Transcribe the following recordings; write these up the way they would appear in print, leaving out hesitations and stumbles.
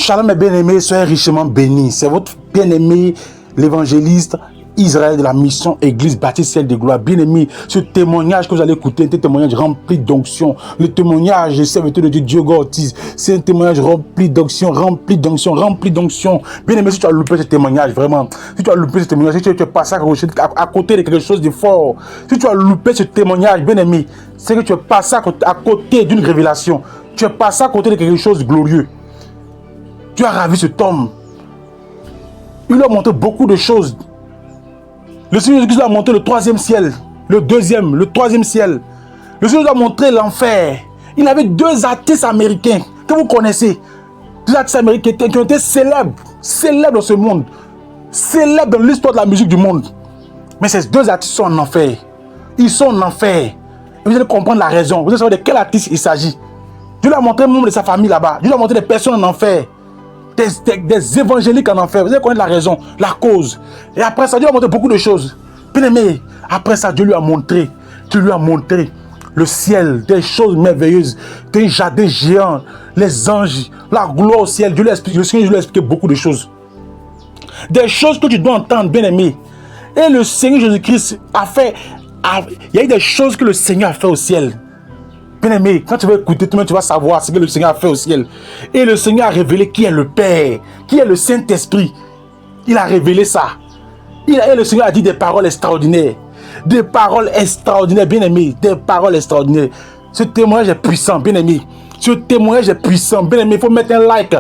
Shalom mes bien-aimés, soyez richement bénis. C'est votre bien-aimé, l'évangéliste Israël de la mission Église Baptiste Ciel de Gloire. Bien-aimé, ce témoignage que vous allez écouter, c'est un témoignage rempli d'onction. Le témoignage de serviteur de Dieu Ortiz, c'est un témoignage rempli d'onction, rempli d'onction, rempli d'onction. Bien-aimé, si tu as loupé ce témoignage, vraiment, si tu as loupé ce témoignage, si tu es passé à côté de quelque chose de fort, si tu as loupé ce témoignage, bien-aimé, c'est que tu es passé à côté d'une révélation. Tu es passé à côté de quelque chose de glorieux. Tu as ravi cet homme. Il a montré beaucoup de choses. Le Seigneur Jésus a montré le troisième ciel, le deuxième, le troisième ciel. Le Seigneur a montré l'enfer. Il avait deux artistes américains que vous connaissez. Deux artistes américains qui ont été célèbres dans ce monde. Célèbres dans l'histoire de la musique du monde. Mais ces deux artistes sont en enfer. Ils sont en enfer. Et vous allez comprendre la raison. Vous allez savoir de quel artiste il s'agit. Dieu lui a montré le membre de sa famille là-bas. Dieu lui a montré des personnes en enfer. Des évangéliques en enfer. Vous allez connaître la raison, la cause. Et après ça, Dieu lui a montré beaucoup de choses. Bien aimé, après ça, Dieu lui a montré le ciel, des choses merveilleuses, des jardins géants, les anges, la gloire au ciel. Le Seigneur lui a expliqué beaucoup de choses. Des choses que tu dois entendre, bien aimé. Et le Seigneur Jésus-Christ a fait. Il y a eu des choses que le Seigneur a fait au ciel. Bien aimé, quand tu vas écouter, tu vas savoir ce que le Seigneur a fait au ciel. Et le Seigneur a révélé qui est le Père, qui est le Saint-Esprit. Il a révélé ça. Et le Seigneur a dit des paroles extraordinaires. Des paroles extraordinaires, bien aimé. Des paroles extraordinaires. Ce témoignage est puissant, bien aimé. Ce témoignage est puissant, bien aimé. Il faut mettre un like,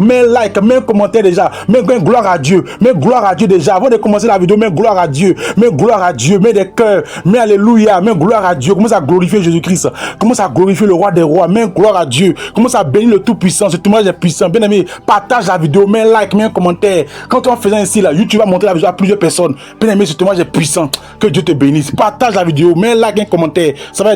mets un commentaire déjà. Mets gloire à Dieu. Mets gloire à Dieu déjà. Avant de commencer la vidéo, mets gloire à Dieu. Mets gloire à Dieu. Mets des cœurs. Mets alléluia. Mets gloire à Dieu. Commence à glorifier Jésus-Christ. Commence à glorifier le roi des rois. Mets gloire à Dieu. Commence à bénir le tout-puissant. Ce témoignage est puissant, bien aimé. Partage la vidéo. Mets un like, mets un commentaire. Quand on faisant ainsi, là, YouTube va montrer la vidéo à plusieurs personnes. Bien aimé, ce témoignage est puissant. Que Dieu te bénisse. Partage la vidéo. Mets un like, un commentaire. Ça va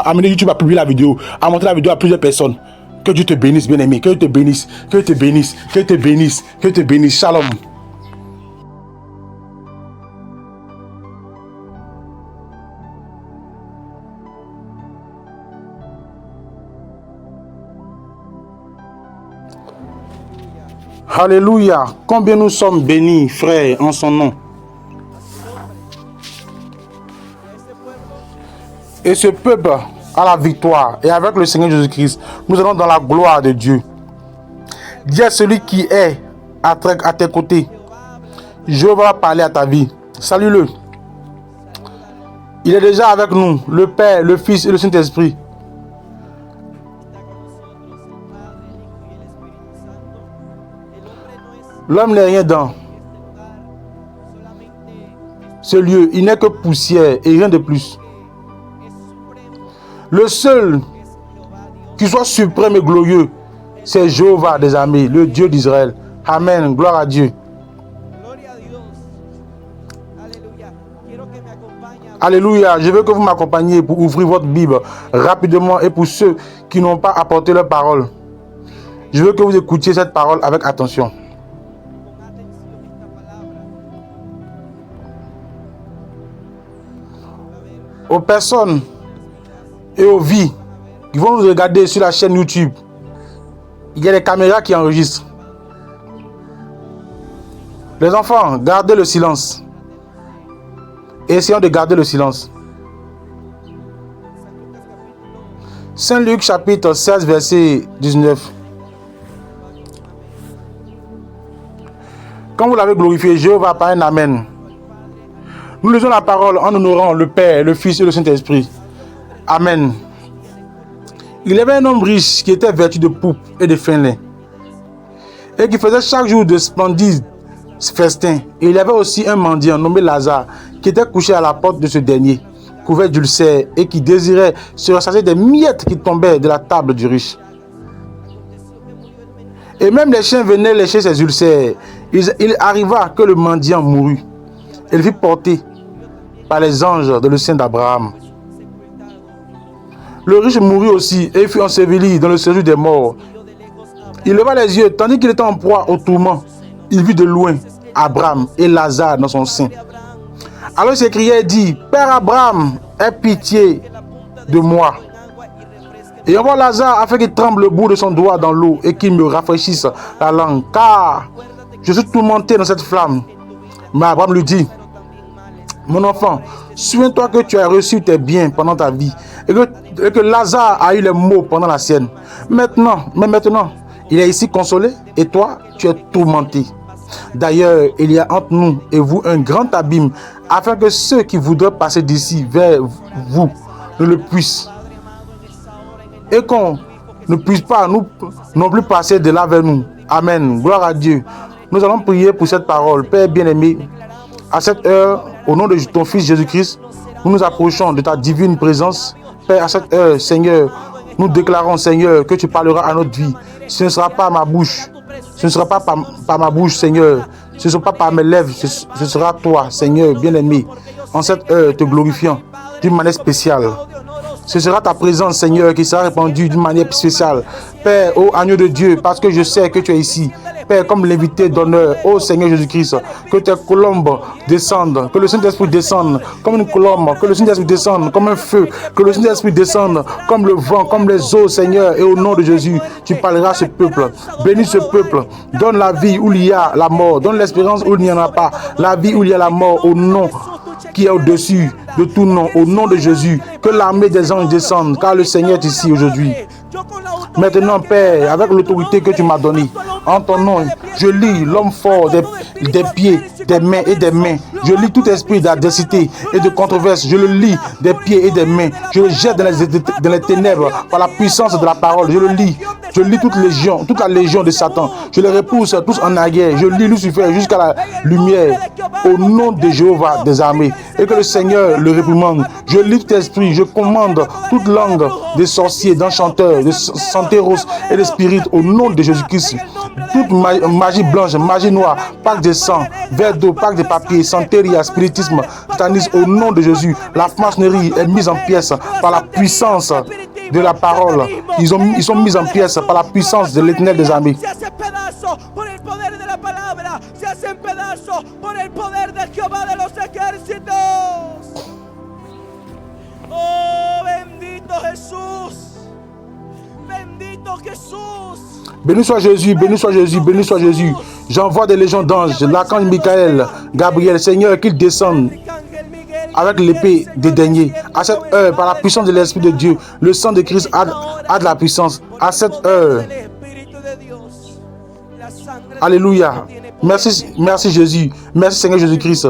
amener YouTube à publier la vidéo. À montrer la vidéo à plusieurs personnes. Que Dieu te bénisse, bien-aimé. Que Dieu te bénisse. Que Dieu te bénisse. Que Dieu te bénisse. Que Dieu te bénisse. Shalom. Alléluia. Combien nous sommes bénis, frères, en son nom. Et ce peuple à la victoire, et avec le Seigneur Jésus-Christ, nous allons dans la gloire de Dieu. Dis à celui qui est à tes côtés, je vais parler à ta vie. Salue-le. Il est déjà avec nous, le Père, le Fils et le Saint-Esprit. L'homme n'est rien dans ce lieu, il n'est que poussière et rien de plus. Le seul qui soit suprême et glorieux, c'est Jéhovah des armées, le Dieu d'Israël. Amen. Gloire à Dieu. Alléluia. Je veux que vous m'accompagniez pour ouvrir votre Bible rapidement et pour ceux qui n'ont pas apporté leur parole. Je veux que vous écoutiez cette parole avec attention. Aux personnes et aux vies qui vont nous regarder sur la chaîne YouTube, il y a des caméras qui enregistrent. Les enfants, gardez le silence. Essayons de garder le silence. Saint Luc chapitre 16 verset 19. Quand vous l'avez glorifié, Jéhovah par un amen. Nous lisons la parole en honorant le Père, le Fils et le Saint-Esprit. Amen. Il y avait un homme riche qui était vêtu de pourpre et de fin lin, et qui faisait chaque jour de splendides festins. Et il y avait aussi un mendiant nommé Lazare qui était couché à la porte de ce dernier, couvert d'ulcères, et qui désirait se rassasier des miettes qui tombaient de la table du riche. Et même les chiens venaient lécher ses ulcères. Il arriva que le mendiant mourut. Il fut porté par les anges de le sein d'Abraham. Le riche mourut aussi et fut enseveli dans le séjour des morts. Il leva les yeux, tandis qu'il était en proie au tourment. Il vit de loin Abraham et Lazare dans son sein. Alors il s'écriait et dit, Père Abraham, aie pitié de moi. Et envoie Lazare afin qu'il tremble le bout de son doigt dans l'eau et qu'il me rafraîchisse la langue. Car je suis tourmenté dans cette flamme. Mais Abraham lui dit, mon enfant, souviens-toi que tu as reçu tes biens pendant ta vie et que Lazare a eu les maux pendant la sienne. Maintenant, il est ici consolé et toi, tu es tourmenté. D'ailleurs, il y a entre nous et vous un grand abîme, afin que ceux qui voudraient passer d'ici vers vous ne le puissent, et qu'on ne puisse pas nous non plus passer de là vers nous. Amen. Gloire à Dieu. Nous allons prier pour cette parole. Père bien-aimé, à cette heure, au nom de ton Fils Jésus-Christ, nous nous approchons de ta divine présence. Père, à cette heure, Seigneur, nous déclarons, Seigneur, que tu parleras à notre vie. Ce ne sera pas ma bouche. Ce ne sera pas par ma bouche, Seigneur. Ce ne sera pas par mes lèvres. Ce sera toi, Seigneur, bien-aimé, en cette heure, te glorifiant d'une manière spéciale. Ce sera ta présence, Seigneur, qui sera répandue d'une manière spéciale. Père, ô agneau de Dieu, parce que je sais que tu es ici. Père, comme l'invité d'honneur, ô Seigneur Jésus-Christ, que tes colombes descendent, que le Saint-Esprit descende comme une colombe, que le Saint-Esprit descende comme un feu, que le Saint-Esprit descende comme le vent, comme les eaux, Seigneur, et au nom de Jésus, tu parleras à ce peuple. Bénis ce peuple, donne la vie où il y a la mort, donne l'espérance où il n'y en a pas, la vie où il y a la mort, au nom qui est au-dessus de tout nom, au nom de Jésus, que l'armée des anges descende, car le Seigneur est ici aujourd'hui. Maintenant, Père, avec l'autorité que tu m'as donnée, en ton nom, je lis l'homme fort des pieds, des mains et des mains. Je lis tout esprit d'adversité et de controverse. Je le lis des pieds et des mains. Je le jette dans les ténèbres par la puissance de la parole. Je le lis. Je lis toute la légion de Satan. Je les repousse tous en arrière. Je lis Lucifer jusqu'à la lumière. Au nom de Jéhovah des armées. Et que le Seigneur le réprimande. Je lis tout esprit. Je commande toute langue des sorciers, d'enchanteurs, de santéros et de spirites. Au nom de Jésus-Christ. Toute magie blanche, magie noire, pacte de sang, verre d'eau, pacte de papier, santéria, spiritisme, satanisme. Au nom de Jésus. La franc-maçonnerie est mise en pièces par la puissance de la parole. Ils sont mis en pièces par la puissance de l'Éternel des armées. Béni soit Jésus, béni soit Jésus, béni soit Jésus. J'envoie des légions d'anges, l'archange Michael, Gabriel, Seigneur, qu'ils descendent avec l'épée dédaignée. À cette heure, par la puissance de l'Esprit de Dieu, le sang de Christ a de la puissance. À cette heure, alléluia. Merci Jésus. Merci Seigneur Jésus-Christ.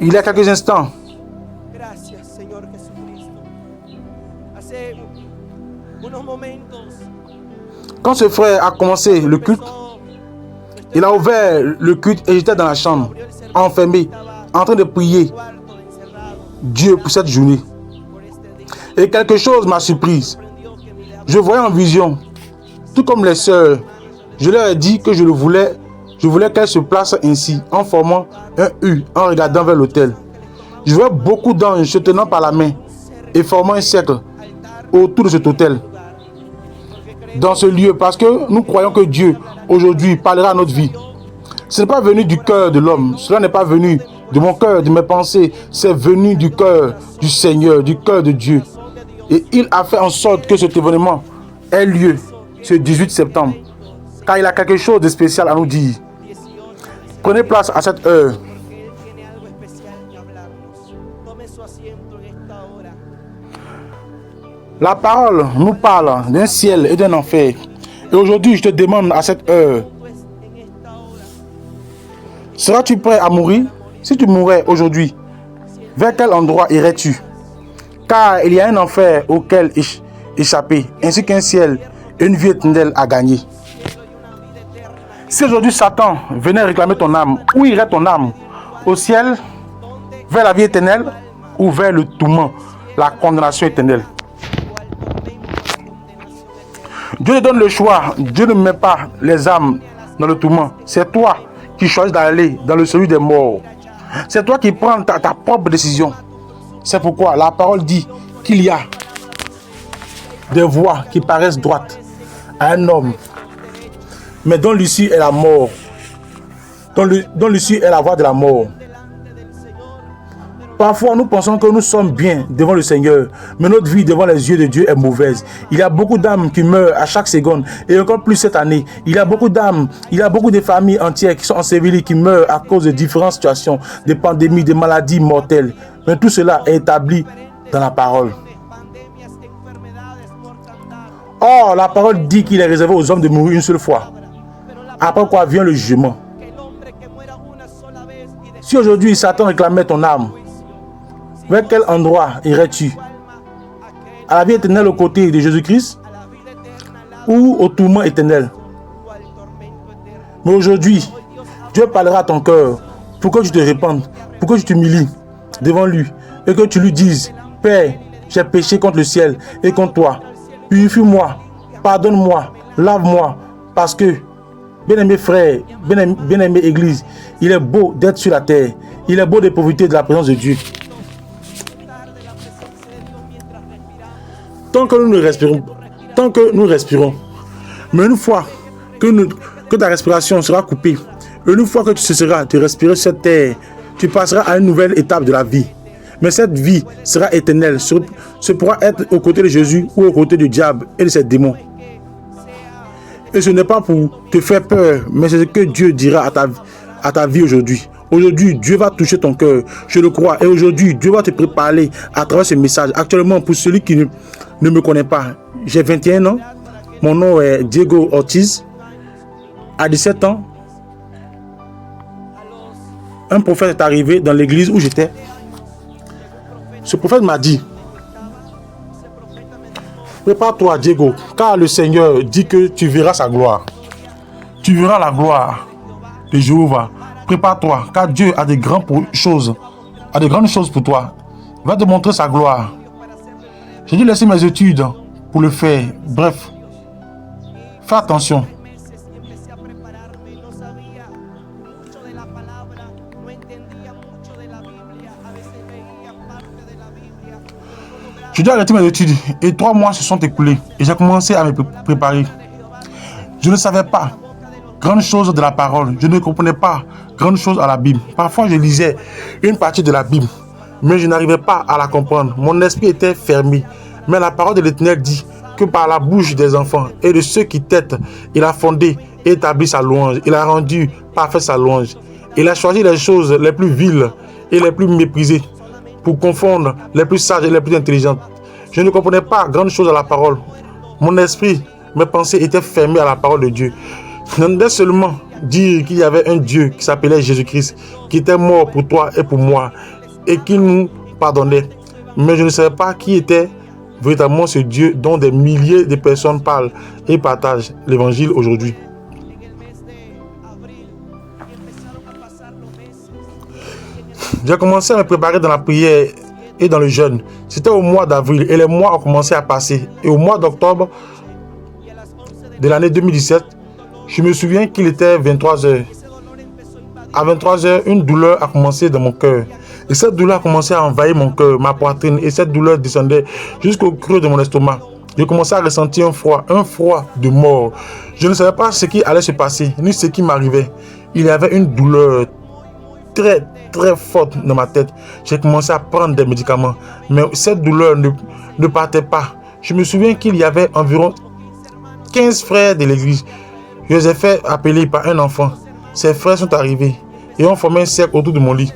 Il y a quelques instants, quand ce frère a commencé le culte, il a ouvert le culte et j'étais dans la chambre, enfermé, en train de prier Dieu pour cette journée. Et quelque chose m'a surprise. Je voyais en vision, tout comme les sœurs, je leur ai dit que je voulais qu'elles se placent ainsi, en formant un U, en regardant vers l'autel. Je voyais beaucoup d'anges se tenant par la main et formant un cercle autour de cet autel. Dans ce lieu, parce que nous croyons que Dieu, aujourd'hui, parlera à notre vie. Ce n'est pas venu du cœur de l'homme, cela n'est pas venu de mon cœur, de mes pensées, c'est venu du cœur du Seigneur, du cœur de Dieu. Et il a fait en sorte que cet événement ait lieu ce 18 septembre, car il a quelque chose de spécial à nous dire. Prenez place à cette heure. La parole nous parle d'un ciel et d'un enfer. Et aujourd'hui, je te demande à cette heure, seras-tu prêt à mourir? Si tu mourais aujourd'hui, vers quel endroit irais-tu? Car il y a un enfer auquel échapper, ainsi qu'un ciel et une vie éternelle à gagner. Si aujourd'hui Satan venait réclamer ton âme, où irait ton âme? Au ciel, vers la vie éternelle ou vers le tourment, la condamnation éternelle? Dieu te donne le choix. Dieu ne met pas les âmes dans le tourment. C'est toi qui choisis d'aller dans le celui des morts. C'est toi qui prends ta propre décision. C'est pourquoi la parole dit qu'il y a des voies qui paraissent droites à un homme, mais dont l'issue est la mort. Dont l'issue est la voie de la mort. Parfois, nous pensons que nous sommes bien devant le Seigneur, mais notre vie devant les yeux de Dieu est mauvaise. Il y a beaucoup d'âmes qui meurent à chaque seconde, et encore plus cette année. Il y a beaucoup d'âmes, il y a beaucoup de familles entières qui sont ensevelies, qui meurent à cause de différentes situations, des pandémies, des maladies mortelles. Mais tout cela est établi dans la parole. Or, la parole dit qu'il est réservé aux hommes de mourir une seule fois. Après quoi vient le jugement. Si aujourd'hui Satan réclamait ton âme, vers quel endroit irais-tu? À la vie éternelle aux côtés de Jésus-Christ ou au tourment éternel? Mais aujourd'hui, Dieu parlera à ton cœur pour que tu te répandes, pour que tu t'humilies devant lui et que tu lui dises: Père, j'ai péché contre le ciel et contre toi. Purifie-moi, pardonne-moi, lave-moi, parce que, bien-aimé frère, bien-aimé église, il est beau d'être sur la terre. Il est beau de profiter de la présence de Dieu. Tant que nous respirons, mais une fois que ta respiration sera coupée, une fois que tu cesseras de respirer cette terre, tu passeras à une nouvelle étape de la vie. Mais cette vie sera éternelle. Ce pourra être aux côtés de Jésus ou aux côtés du diable et de ses démons. Et ce n'est pas pour te faire peur, mais c'est ce que Dieu dira à ta vie aujourd'hui. Aujourd'hui, Dieu va toucher ton cœur, je le crois. Et aujourd'hui, Dieu va te préparer à travers ce message. Actuellement, pour celui qui ne me connaît pas, j'ai 21 ans. Mon nom est Diego Ortiz. À 17 ans, un prophète est arrivé dans l'église où j'étais. Ce prophète m'a dit: prépare-toi, Diego, car le Seigneur dit que tu verras sa gloire. Tu verras la gloire de Jéhovah. Prépare-toi, car Dieu a de grandes choses pour toi. Il va te montrer sa gloire. J'ai dû laisser mes études pour le faire. Bref, fais attention. Je dois arrêter mes études et 3 mois se sont écoulés et j'ai commencé à me préparer. Je ne savais pas grande chose de la parole. Je ne comprenais pas grande chose à la Bible. Parfois, je lisais une partie de la Bible, mais je n'arrivais pas à la comprendre. Mon esprit était fermé. Mais la parole de l'Éternel dit que par la bouche des enfants et de ceux qui têtent, il a fondé et établi sa louange. Il a rendu parfaite sa louange. Il a choisi les choses les plus viles et les plus méprisées pour confondre les plus sages et les plus intelligentes. Je ne comprenais pas grande chose à la parole. Mon esprit, mes pensées étaient fermées à la parole de Dieu. Je n'entendais seulement dire qu'il y avait un Dieu qui s'appelait Jésus-Christ, qui était mort pour toi et pour moi, et qui nous pardonnait. Mais je ne savais pas qui était véritablement ce Dieu dont des milliers de personnes parlent et partagent l'évangile aujourd'hui. J'ai commencé à me préparer dans la prière et dans le jeûne. C'était au mois d'avril et les mois ont commencé à passer. Et au mois d'octobre de l'année 2017, je me souviens qu'il était 23h. À 23h, une douleur a commencé dans mon cœur. Et cette douleur a commencé à envahir mon cœur, ma poitrine. Et cette douleur descendait jusqu'au creux de mon estomac. Je commençais à ressentir un froid de mort. Je ne savais pas ce qui allait se passer, ni ce qui m'arrivait. Il y avait une douleur très très forte dans ma tête. J'ai commencé à prendre des médicaments, mais cette douleur ne partait pas. Je me souviens qu'il y avait environ 15 frères de l'église. Je les ai fait appeler par un enfant. Ces frères sont arrivés et ont formé un cercle autour de mon lit.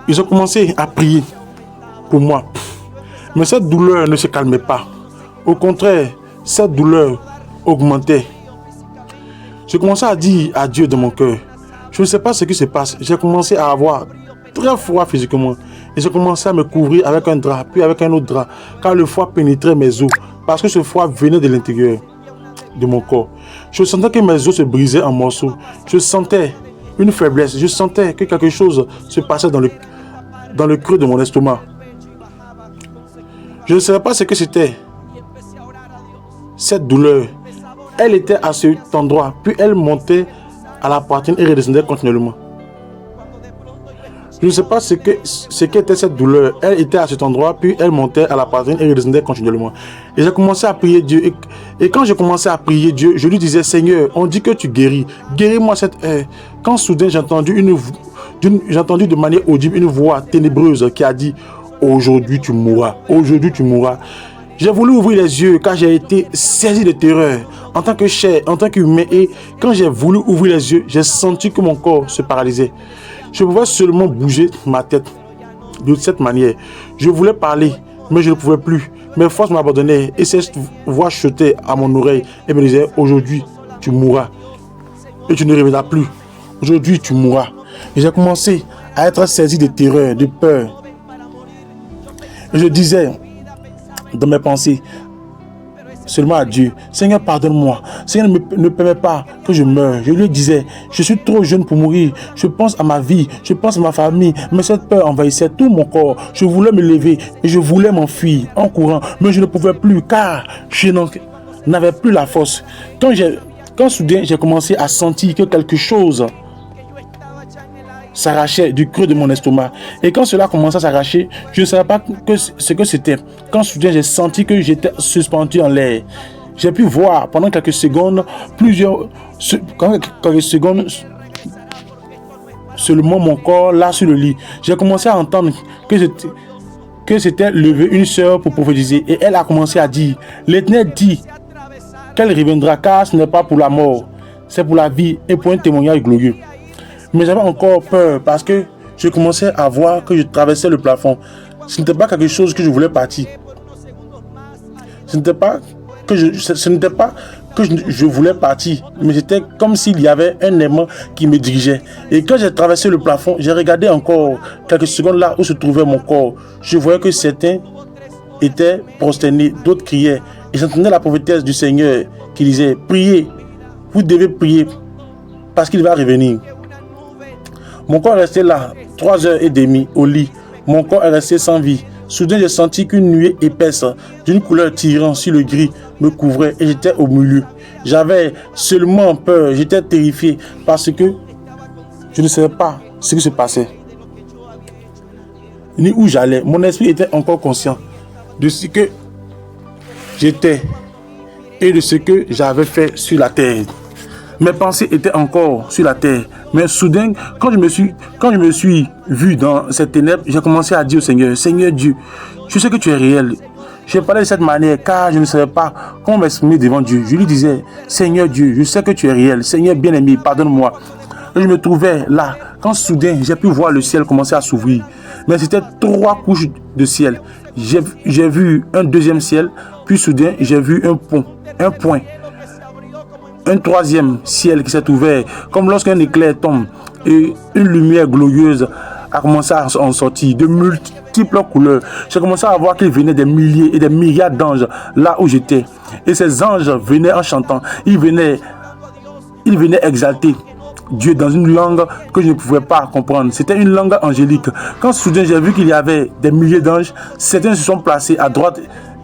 Ils ont commencé à prier pour moi. Mais cette douleur ne se calmait pas. Au contraire, cette douleur augmentait. Je commençais à dire à Dieu dans mon cœur: je ne sais pas ce qui se passe. J'ai commencé à avoir très froid physiquement. Et j'ai commencé à me couvrir avec un drap, puis avec un autre drap, car le froid pénétrait mes os. Parce que ce froid venait de l'intérieur de mon corps. Je sentais que mes os se brisaient en morceaux. Je sentais une faiblesse. Je sentais que quelque chose se passait dans le creux de mon estomac. Je ne savais pas ce que c'était. Cette douleur, elle était à cet endroit, puis elle montait à la poitrine et redescendait continuellement. Je ne sais pas ce qu'était cette douleur. Elle était à cet endroit, puis elle montait à la poitrine et redescendait continuellement. Et j'ai commencé à prier Dieu. Et quand j'ai commencé à prier Dieu, je lui disais, Seigneur, on dit que tu guéris. Guéris-moi cette heure. Quand soudain j'ai entendu de manière audible une voix ténébreuse qui a dit, aujourd'hui tu mourras. Aujourd'hui tu mourras. J'ai voulu ouvrir les yeux car j'ai été saisi de terreur en tant que chair, en tant qu'humain. Et quand j'ai voulu ouvrir les yeux, j'ai senti que mon corps se paralysait. Je pouvais seulement bouger ma tête de cette manière. Je voulais parler, mais je ne pouvais plus. Mes forces m'abandonnaient et cette voix chutait à mon oreille et me disait, aujourd'hui, tu mourras. Et tu ne reviendras plus. Aujourd'hui, tu mourras. Et j'ai commencé à être saisi de terreur, de peur. Et je disais dans mes pensées, seulement à Dieu, Seigneur, pardonne-moi. Seigneur, ne permets pas que je meure. Je lui disais, je suis trop jeune pour mourir. Je pense à ma vie, je pense à ma famille. Mais cette peur envahissait tout mon corps. Je voulais me lever et je voulais m'enfuir en courant. Mais je ne pouvais plus car je n'avais plus la force. Quand soudain j'ai commencé à sentir que quelque chose s'arrachait du creux de mon estomac. Et quand cela commençait à s'arracher, je ne savais pas ce que c'était. Quand soudain j'ai senti que j'étais suspendu en l'air. J'ai pu voir pendant quelques secondes, seulement mon corps là sur le lit. J'ai commencé à entendre que c'était levé une sœur pour prophétiser. Et elle a commencé à dire, l'Éternel dit qu'elle reviendra car ce n'est pas pour la mort, c'est pour la vie et pour un témoignage glorieux. Mais j'avais encore peur parce que je commençais à voir que je traversais le plafond. Ce n'était pas quelque chose que je voulais partir. Ce n'était pas que je voulais partir, mais c'était comme s'il y avait un aimant qui me dirigeait. Et quand j'ai traversé le plafond, j'ai regardé encore quelques secondes là où se trouvait mon corps. Je voyais que certains étaient prosternés, d'autres criaient. Et j'entendais la prophétesse du Seigneur qui disait, priez, vous devez prier parce qu'il va revenir. Mon corps restait là, 3h30 au lit. Mon corps est resté sans vie. Soudain, j'ai senti qu'une nuée épaisse, d'une couleur tirant sur le gris, me couvrait et j'étais au milieu. J'avais seulement peur, j'étais terrifié parce que je ne savais pas ce qui se passait, ni où j'allais. Mon esprit était encore conscient de ce que j'étais et de ce que j'avais fait sur la terre. Mes pensées étaient encore sur la terre. Mais soudain, quand je me suis vu dans cette ténèbres, j'ai commencé à dire au Seigneur, Seigneur Dieu, je sais que tu es réel. Je parlais de cette manière car je ne savais pas comment m'exprimer devant Dieu. Je lui disais, Seigneur Dieu, je sais que tu es réel. Seigneur bien-aimé, pardonne-moi. Et je me trouvais là, quand soudain, j'ai pu voir le ciel commencer à s'ouvrir. Mais c'était 3 couches de ciel. J'ai vu un deuxième ciel, puis soudain, j'ai vu un point. Un troisième ciel qui s'est ouvert, comme lorsqu'un éclair tombe et une lumière glorieuse a commencé à en sortir de multiples couleurs. J'ai commencé à voir qu'il venait des milliers et des milliards d'anges là où j'étais. Et ces anges venaient en chantant. Ils venaient exalter Dieu dans une langue que je ne pouvais pas comprendre. C'était une langue angélique. Quand soudain j'ai vu qu'il y avait des milliers d'anges, certains se sont placés à droite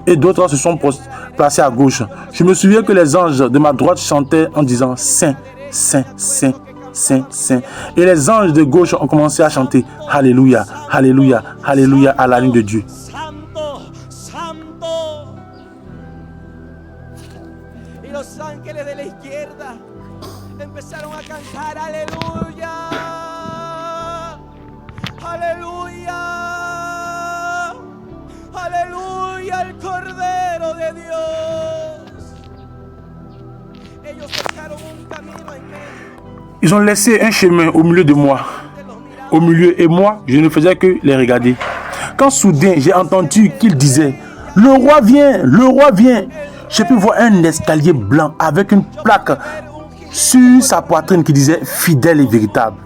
et d'autres se sont placés à gauche. Je me souviens que les anges de ma droite chantaient en disant Saint, Saint, Saint, Saint, Saint. Et les anges de gauche ont commencé à chanter Alléluia, Alléluia, Alléluia à la ligne de Dieu. Santo, Santo. Y los ángeles de la izquierda empezaron a cantar Aleluya, Aleluya, Aleluya al Cordero de Dios. Ellos dejaron un camino en medio. Ils ont laissé un chemin au milieu de moi. Au milieu, et moi, je ne faisais que les regarder. Quand soudain, j'ai entendu qu'il disait « Le roi vient, le roi vient !» J'ai pu voir un escalier blanc avec une plaque sur sa poitrine qui disait « Fidèle et véritable ».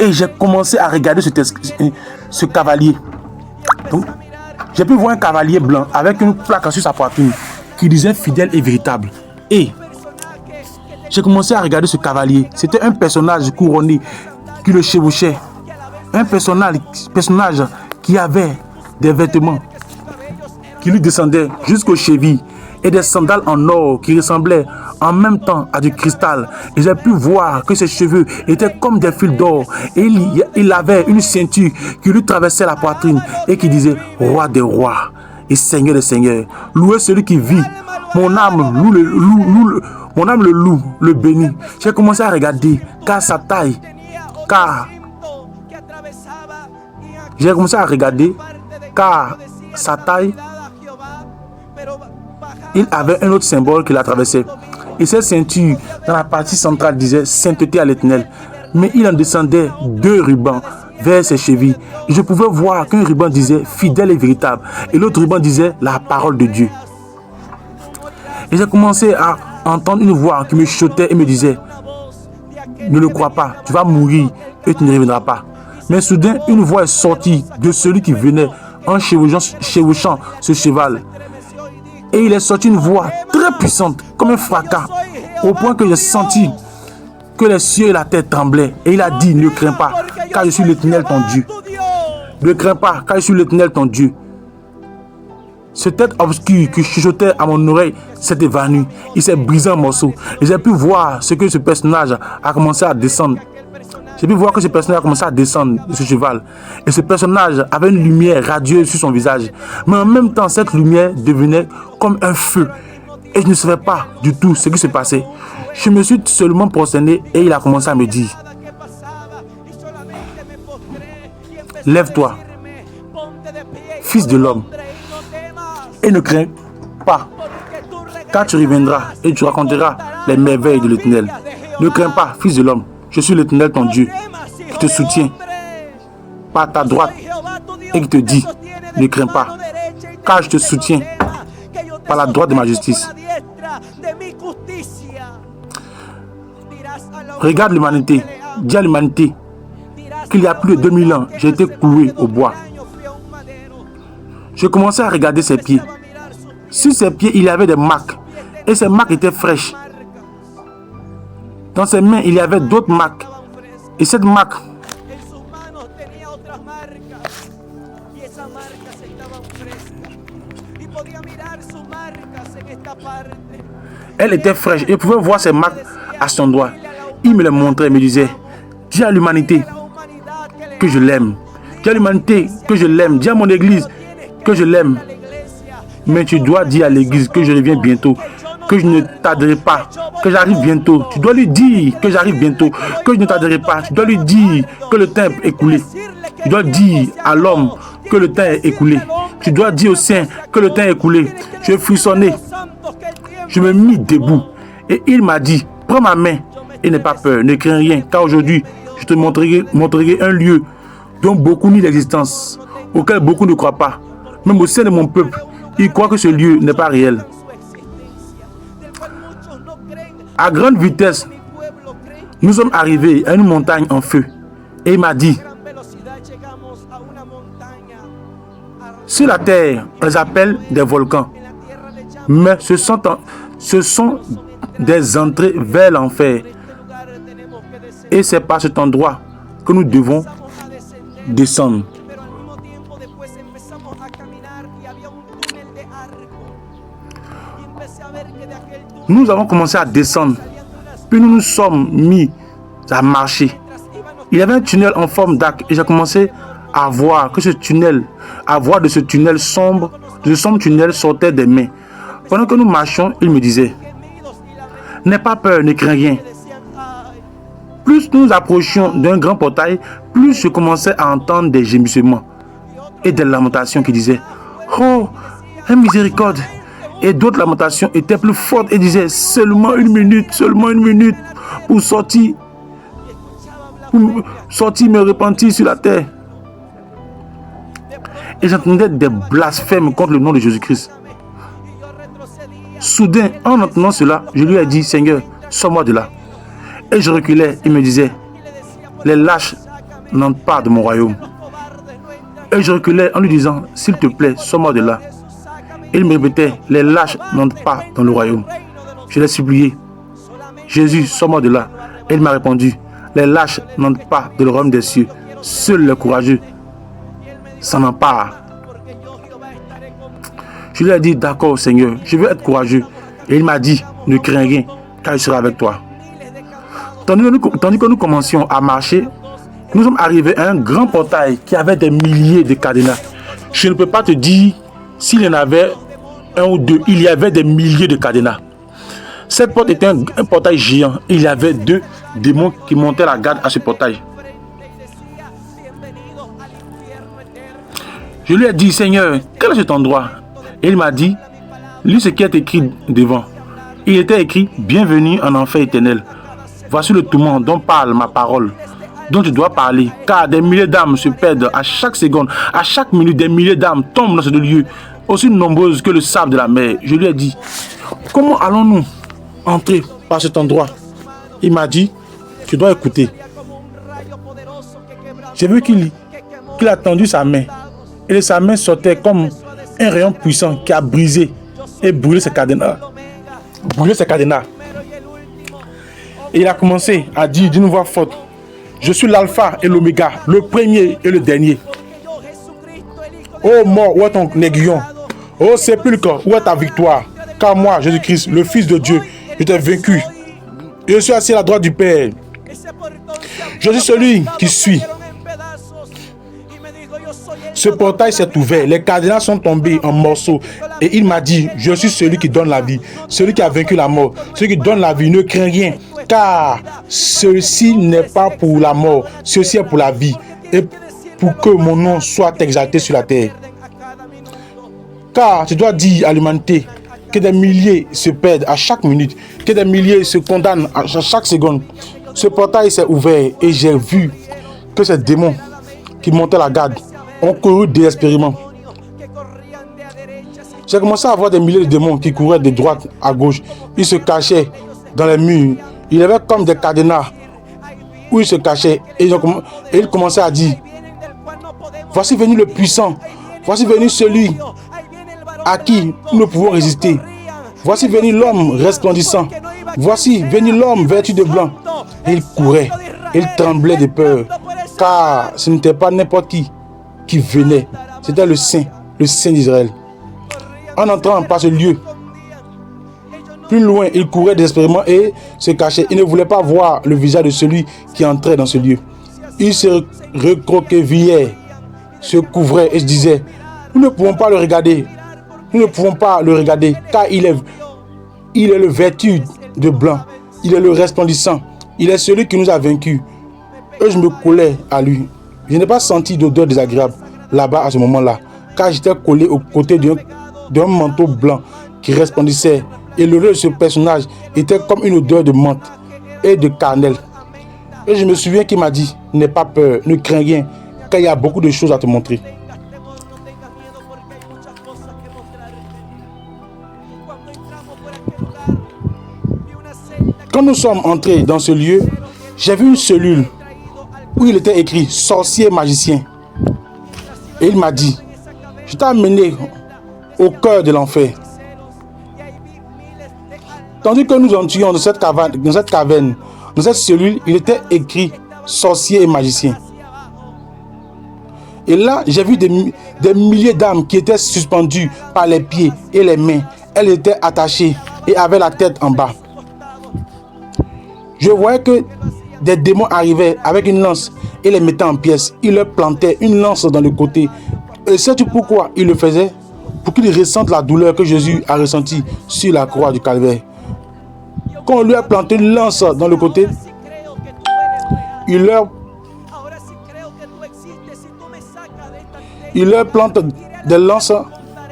Et j'ai commencé à regarder ce cavalier. Donc, j'ai pu voir un cavalier blanc avec une plaque sur sa poitrine qui disait « Fidèle et véritable ». Et j'ai commencé à regarder ce cavalier. C'était un personnage couronné qui le chevauchait. Un personnage qui avait des vêtements qui lui descendaient jusqu'aux chevilles et des sandales en or qui ressemblaient en même temps à du cristal. Et j'ai pu voir que ses cheveux étaient comme des fils d'or. Et il avait une ceinture qui lui traversait la poitrine et qui disait « Roi des rois et Seigneur des seigneurs, louez celui qui vit. Mon âme le loue, le bénit. » J'ai commencé à regarder car sa taille, j'ai commencé à regarder car sa taille, il avait un autre symbole qui la traversait. Et cette ceinture, dans la partie centrale, disait sainteté à l'Éternel. Mais il en descendait 2 rubans vers ses chevilles. Et je pouvais voir qu'un ruban disait fidèle et véritable. Et l'autre ruban disait la parole de Dieu. Et j'ai commencé à entendre une voix qui me chuchotait et me disait ne le crois pas, tu vas mourir et tu ne reviendras pas. Mais soudain, une voix est sortie de celui qui venait en chevauchant ce cheval. Et il est sorti une voix très puissante, comme un fracas, au point que j'ai senti que les cieux et la terre tremblaient. Et il a dit, ne crains pas, car je suis l'Éternel ton Dieu. Ne crains pas, car je suis l'Éternel ton Dieu. Ce tête obscure qui chuchotait à mon oreille s'est évanoui. Il s'est brisé en morceaux. Et j'ai pu voir ce que ce personnage a commencé à descendre. J'ai pu voir que ce personnage a commencé à descendre de ce cheval. Et ce personnage avait une lumière radieuse sur son visage. Mais en même temps, cette lumière devenait comme un feu. Et je ne savais pas du tout ce qui se passait. Je me suis seulement prosterné et il a commencé à me dire « Lève-toi, fils de l'homme, et ne crains pas, car tu reviendras et tu raconteras les merveilles de l'Éternel. Ne crains pas, fils de l'homme. Je suis l'Éternel ton Dieu, qui te soutient par ta droite et qui te dit, ne crains pas, car je te soutiens par la droite de ma justice. Regarde l'humanité, dis à l'humanité qu'il y a plus de 2000 ans, j'ai été cloué au bois. Je commençais à regarder ses pieds. Sur ses pieds, il y avait des marques, et ces marques étaient fraîches. Dans ses mains, il y avait d'autres marques. Et cette marque, elle était fraîche. Et il pouvait voir ses marques à son doigt. Il me les montrait et me disait, dis à l'humanité que je l'aime. Dis à l'humanité que je l'aime. Dis à mon église que je l'aime. Mais tu dois dire à l'église que je reviens bientôt. Que je ne tarderai pas, que j'arrive bientôt. Tu dois lui dire que j'arrive bientôt, que je ne tarderai pas. Tu dois lui dire que le temps est écoulé. Tu dois dire à l'homme que le temps est écoulé. Tu dois dire aux saints que le temps est écoulé. Je frissonnais. Je me mis debout. Et il m'a dit, prends ma main et n'aie pas peur, ne crains rien. Car aujourd'hui, je te montrerai un lieu dont beaucoup nient l'existence, auquel beaucoup ne croient pas. Même au sein de mon peuple, ils croient que ce lieu n'est pas réel. À grande vitesse, nous sommes arrivés à une montagne en feu. Et il m'a dit, sur la terre, on les appelle des volcans. Mais ce sont des entrées vers l'enfer. Et c'est par cet endroit que nous devons descendre. Nous avons commencé à descendre, puis nous nous sommes mis à marcher. Il y avait un tunnel en forme d'arc et j'ai commencé à voir que ce tunnel, de ce tunnel sombre, de ce sombre tunnel sortait des mains. Pendant que nous marchions, il me disait, n'aie pas peur, ne crains rien. Plus nous approchions d'un grand portail, plus je commençais à entendre des gémissements et des lamentations qui disaient, oh, un miséricorde. Et d'autres lamentations étaient plus fortes et disaient seulement une minute pour sortir me repentir sur la terre. Et j'entendais des blasphèmes contre le nom de Jésus-Christ. Soudain, en entendant cela, je lui ai dit, Seigneur, sors-moi de là. Et je reculais, il me disait, les lâches n'entrent pas de mon royaume. Et je reculais en lui disant, s'il te plaît, sors-moi de là. Il me répétait, les lâches n'entrent pas dans le royaume. Je l'ai supplié, Jésus, sors-moi de là. Et il m'a répondu, les lâches n'entrent pas dans le royaume des cieux. Seuls les courageux s'en emparent. Je lui ai dit, d'accord Seigneur, je veux être courageux. Et il m'a dit, ne crains rien, car il sera avec toi. Tandis que nous commencions à marcher, nous sommes arrivés à un grand portail qui avait des milliers de cadenas. Je ne peux pas te dire s'il y en avait un ou deux, il y avait des milliers de cadenas. Cette porte était un portail géant. Il y avait 2 démons qui montaient la garde à ce portail. Je lui ai dit, Seigneur, quel est cet endroit? Et il m'a dit, lis ce qui est écrit devant. Il était écrit, bienvenue en enfer éternel. Voici le tourment dont parle ma parole, dont tu dois parler, car des milliers d'âmes se perdent à chaque seconde, à chaque minute, des milliers d'âmes tombent dans ce lieu, aussi nombreuses que le sable de la mer. Je lui ai dit, comment allons-nous entrer par cet endroit? Il m'a dit, tu dois écouter. J'ai vu qu'il a tendu sa main, et de sa main sortait comme un rayon puissant qui a brisé et brûlé ses cadenas. Et il a commencé à dire d'une voix forte, je suis l'alpha et l'oméga, le premier et le dernier. Ô mort, où est ton aiguillon? Ô sépulcre, où est ta victoire? Car moi, Jésus-Christ, le Fils de Dieu, je t'ai vaincu. Je suis assis à la droite du Père. Je suis celui qui suit. Ce portail s'est ouvert, les cadenas sont tombés en morceaux. Et il m'a dit, je suis celui qui donne la vie, celui qui a vaincu la mort, celui qui donne la vie, ne crains rien. Car ceci n'est pas pour la mort, ceci est pour la vie. Et pour que mon nom soit exalté sur la terre. Car tu dois dire à l'humanité que des milliers se perdent à chaque minute, que des milliers se condamnent à chaque seconde. Ce portail s'est ouvert et j'ai vu que ces démons qui montaient la garde ont couru désespérément. J'ai commencé à voir des milliers de démons qui couraient de droite à gauche. Ils se cachaient dans les murs. Il y avait comme des cadenas où ils se cachaient. Et ils commençaient à dire, voici venu le puissant. Voici venu celui à qui nous pouvons résister. Voici venu l'homme resplendissant. Voici venu l'homme vêtu de blanc. Et il courait. Il tremblait de peur. Car ce n'était pas n'importe qui venait. C'était le Saint d'Israël. En entrant par ce lieu, plus loin, il courait désespérément et se cachait. Il ne voulait pas voir le visage de celui qui entrait dans ce lieu. Il se recroquevillait, se couvrait et se disait, nous ne pouvons pas le regarder. Nous ne pouvons pas le regarder car il est le vêtu de blanc. Il est le resplendissant. Il est celui qui nous a vaincus. Et je me collais à lui. Je n'ai pas senti d'odeur désagréable là-bas à ce moment-là, car j'étais collé aux côtés d'un manteau blanc qui resplendissait. Et l'odeur de ce personnage était comme une odeur de menthe et de cannelle. Et je me souviens qu'il m'a dit, n'aie pas peur, ne crains rien, car il y a beaucoup de choses à te montrer. Quand nous sommes entrés dans ce lieu, j'ai vu une cellule où il était écrit « sorcier magicien ». Et il m'a dit, je t'ai amené au cœur de l'enfer. Tandis que nous entrions dans cette caverne, dans cette cellule, il était écrit « sorcier et magicien ». Et là, j'ai vu des milliers d'âmes qui étaient suspendues par les pieds et les mains. Elles étaient attachées et avaient la tête en bas. Je voyais que des démons arrivaient avec une lance et les mettaient en pièces. Ils leur plantaient une lance dans le côté. Et sais-tu pourquoi ils le faisaient? Pour qu'ils ressentent la douleur que Jésus a ressentie sur la croix du calvaire. Quand on lui a planté une lance dans le côté, il leur plante des lances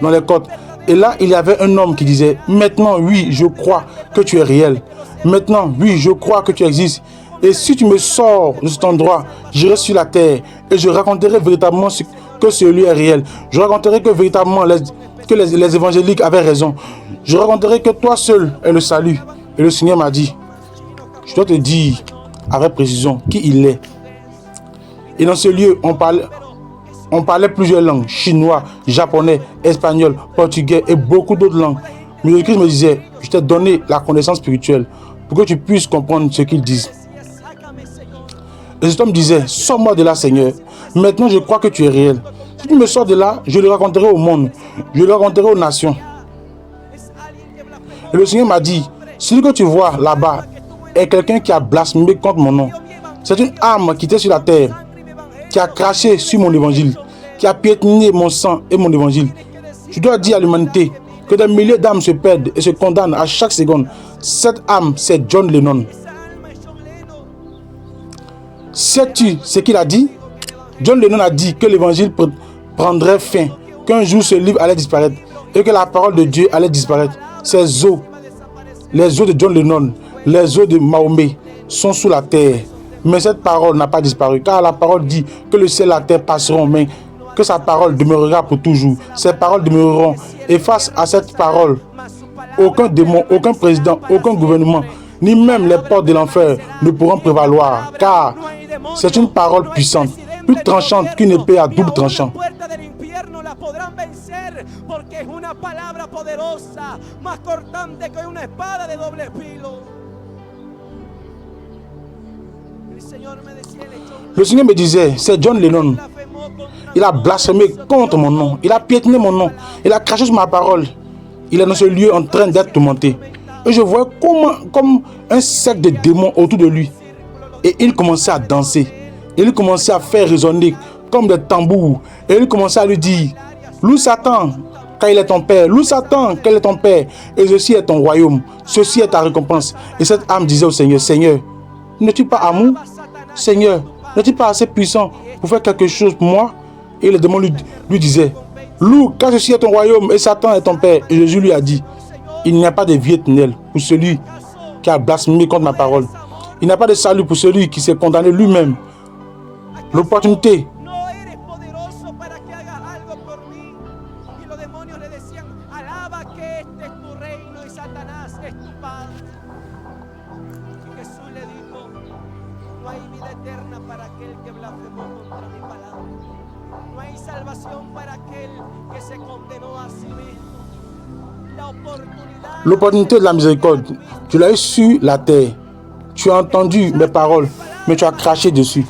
dans les côtes. Et là, il y avait un homme qui disait, maintenant, oui, je crois que tu es réel. Maintenant, oui, je crois que tu existes. Et si tu me sors de cet endroit, j'irai sur la terre et je raconterai véritablement que ce lieu est réel. Je raconterai que véritablement les évangéliques avaient raison. Je raconterai que toi seul est le salut. Et le Seigneur m'a dit, je dois te dire avec précision qui il est. Et dans ce lieu, on parlait plusieurs langues, chinois, japonais, espagnol, portugais et beaucoup d'autres langues. Mais le Christ me disait, je t'ai donné la connaissance spirituelle pour que tu puisses comprendre ce qu'ils disent. Et cet homme disait, sors-moi de là, Seigneur. Maintenant, je crois que tu es réel. Si tu me sors de là, je le raconterai au monde. Je le raconterai aux nations. Et le Seigneur m'a dit, celui que tu vois là-bas est quelqu'un qui a blasphémé contre mon nom. C'est une âme qui était sur la terre, qui a craché sur mon évangile, qui a piétiné mon sang et mon évangile. Je dois dire à l'humanité que des milliers d'âmes se perdent et se condamnent à chaque seconde. Cette âme, c'est John Lennon. Sais-tu ce qu'il a dit? John Lennon a dit que l'évangile prendrait fin, qu'un jour ce livre allait disparaître et que la parole de Dieu allait disparaître. Ces os, les os de John Lennon, les os de Mahomet sont sous la terre. Mais cette parole n'a pas disparu, car la parole dit que le ciel et la terre passeront, mais que sa parole demeurera pour toujours. Ces paroles demeureront. Et face à cette parole, aucun démon, aucun président, aucun gouvernement, ni même les portes de l'enfer ne pourront prévaloir, car c'est une parole puissante, plus tranchante qu'une épée à double tranchant. Le Seigneur me disait, c'est John Lennon. Il a blasphémé contre mon nom. Il a piétiné mon nom. Il a craché sur ma parole. Il est dans ce lieu en train d'être tourmenté. Et je voyais comme un cercle de démons autour de lui. Et il commençait à danser. Et il commençait à faire résonner comme des tambours. Et il commençait à lui dire, loue Satan, car il est ton père. Loue Satan, car il est ton père. Et ceci est ton royaume. Ceci est ta récompense. Et cette âme disait au Seigneur, Seigneur, n'es-tu pas amour? Seigneur, n'es-tu pas assez puissant pour faire quelque chose pour moi? Et le démon lui disait, loue, car ceci est ton royaume et Satan est ton père. Et Jésus lui a dit, il n'y a pas de vie éternelle pour celui qui a blasphémé contre ma parole. Il n'y a pas de salut pour celui qui s'est condamné lui-même. L'opportunité l'opportunité de la miséricorde, tu l'as eu sur la terre. Tu as entendu mes paroles, mais tu as craché dessus.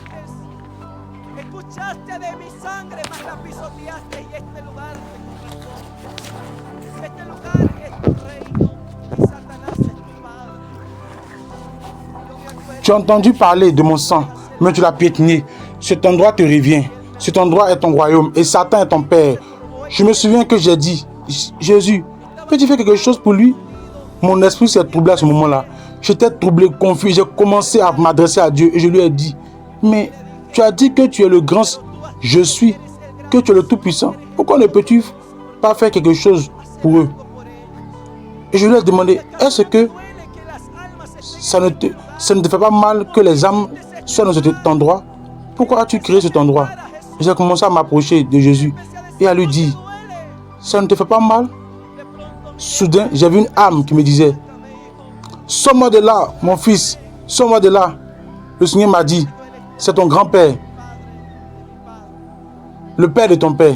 Tu as entendu parler de mon sang, mais tu l'as piétiné. Cet endroit te revient. Cet endroit est ton royaume et Satan est ton père. Je me souviens que j'ai dit, Jésus, peux-tu faire quelque chose pour lui? Mon esprit s'est troublé à ce moment-là. J'étais troublé, confus. J'ai commencé à m'adresser à Dieu et je lui ai dit, mais tu as dit que tu es le grand je suis, que tu es le tout-puissant. Pourquoi ne peux-tu pas faire quelque chose pour eux? Et je lui ai demandé, est-ce que ça ne te fait pas mal que les âmes soient dans cet endroit? Pourquoi as-tu créé cet endroit? Et j'ai commencé à m'approcher de Jésus et à lui dire, ça ne te fait pas mal? Soudain, j'ai vu une âme qui me disait, sors-moi de là, mon fils, sors-moi de là. Le Seigneur m'a dit, c'est ton grand-père, le père de ton père.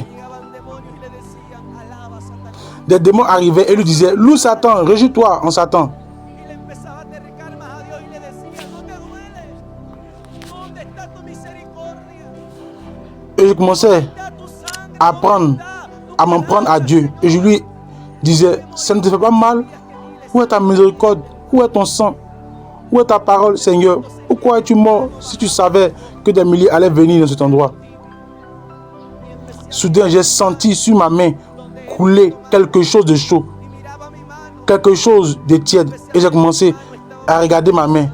Des démons arrivaient et lui disaient, loue Satan, réjouis-toi en Satan. Et je commençais à m'en prendre à Dieu. Et je lui disais, ça ne te fait pas mal? Où est ta miséricorde? Où est ton sang? Où est ta parole, Seigneur? Pourquoi es-tu mort si tu savais que des milliers allaient venir dans cet endroit? Soudain, j'ai senti sur ma main couler quelque chose de chaud, quelque chose de tiède. Et j'ai commencé à regarder ma main.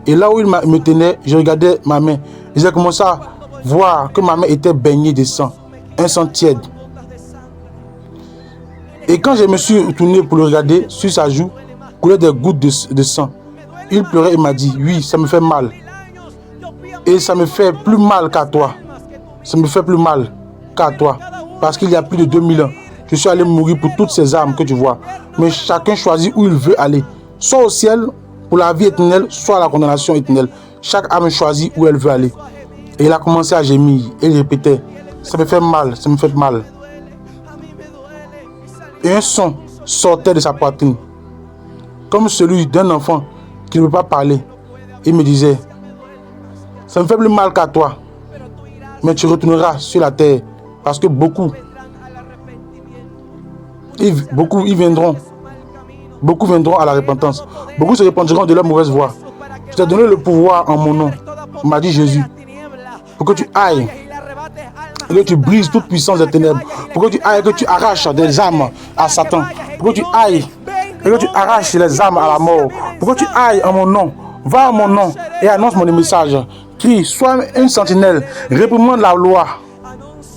Et là où il me tenait, je regardais ma main. Et j'ai commencé à voir que ma main était baignée de sang, un sang tiède. Et quand je me suis retourné pour le regarder, sur sa joue, coulait des gouttes de sang. Il pleurait et m'a dit, oui, ça me fait mal. Et ça me fait plus mal qu'à toi. Ça me fait plus mal qu'à toi. Parce qu'il y a plus de 2000 ans, je suis allé mourir pour toutes ces âmes que tu vois. Mais chacun choisit où il veut aller. Soit au ciel pour la vie éternelle, soit à la condamnation éternelle. Chaque âme choisit où elle veut aller. Et il a commencé à gémir. Et il répétait, ça me fait mal, ça me fait mal. Et un son sortait de sa poitrine, comme celui d'un enfant qui ne peut pas parler. Il me disait, ça me fait plus mal qu'à toi, mais tu retourneras sur la terre Parce que beaucoup, vendrán al arrepentimiento. ils viendront. Su mal camino. Beaucoup viendront à la repentance. Beaucoup se repentiront de leur mauvaise voie. Je t'ai donné le pouvoir en mon nom, m'a dit Jésus, pour que tu ailles et que tu brises toute puissance des ténèbres, pour que tu ailles et que tu arraches des âmes à Satan, pour que tu ailles et que tu arraches les âmes à la mort, pour que tu ailles en mon nom, va en mon nom et annonce mon message. Crie, sois une sentinelle, réprimande la loi,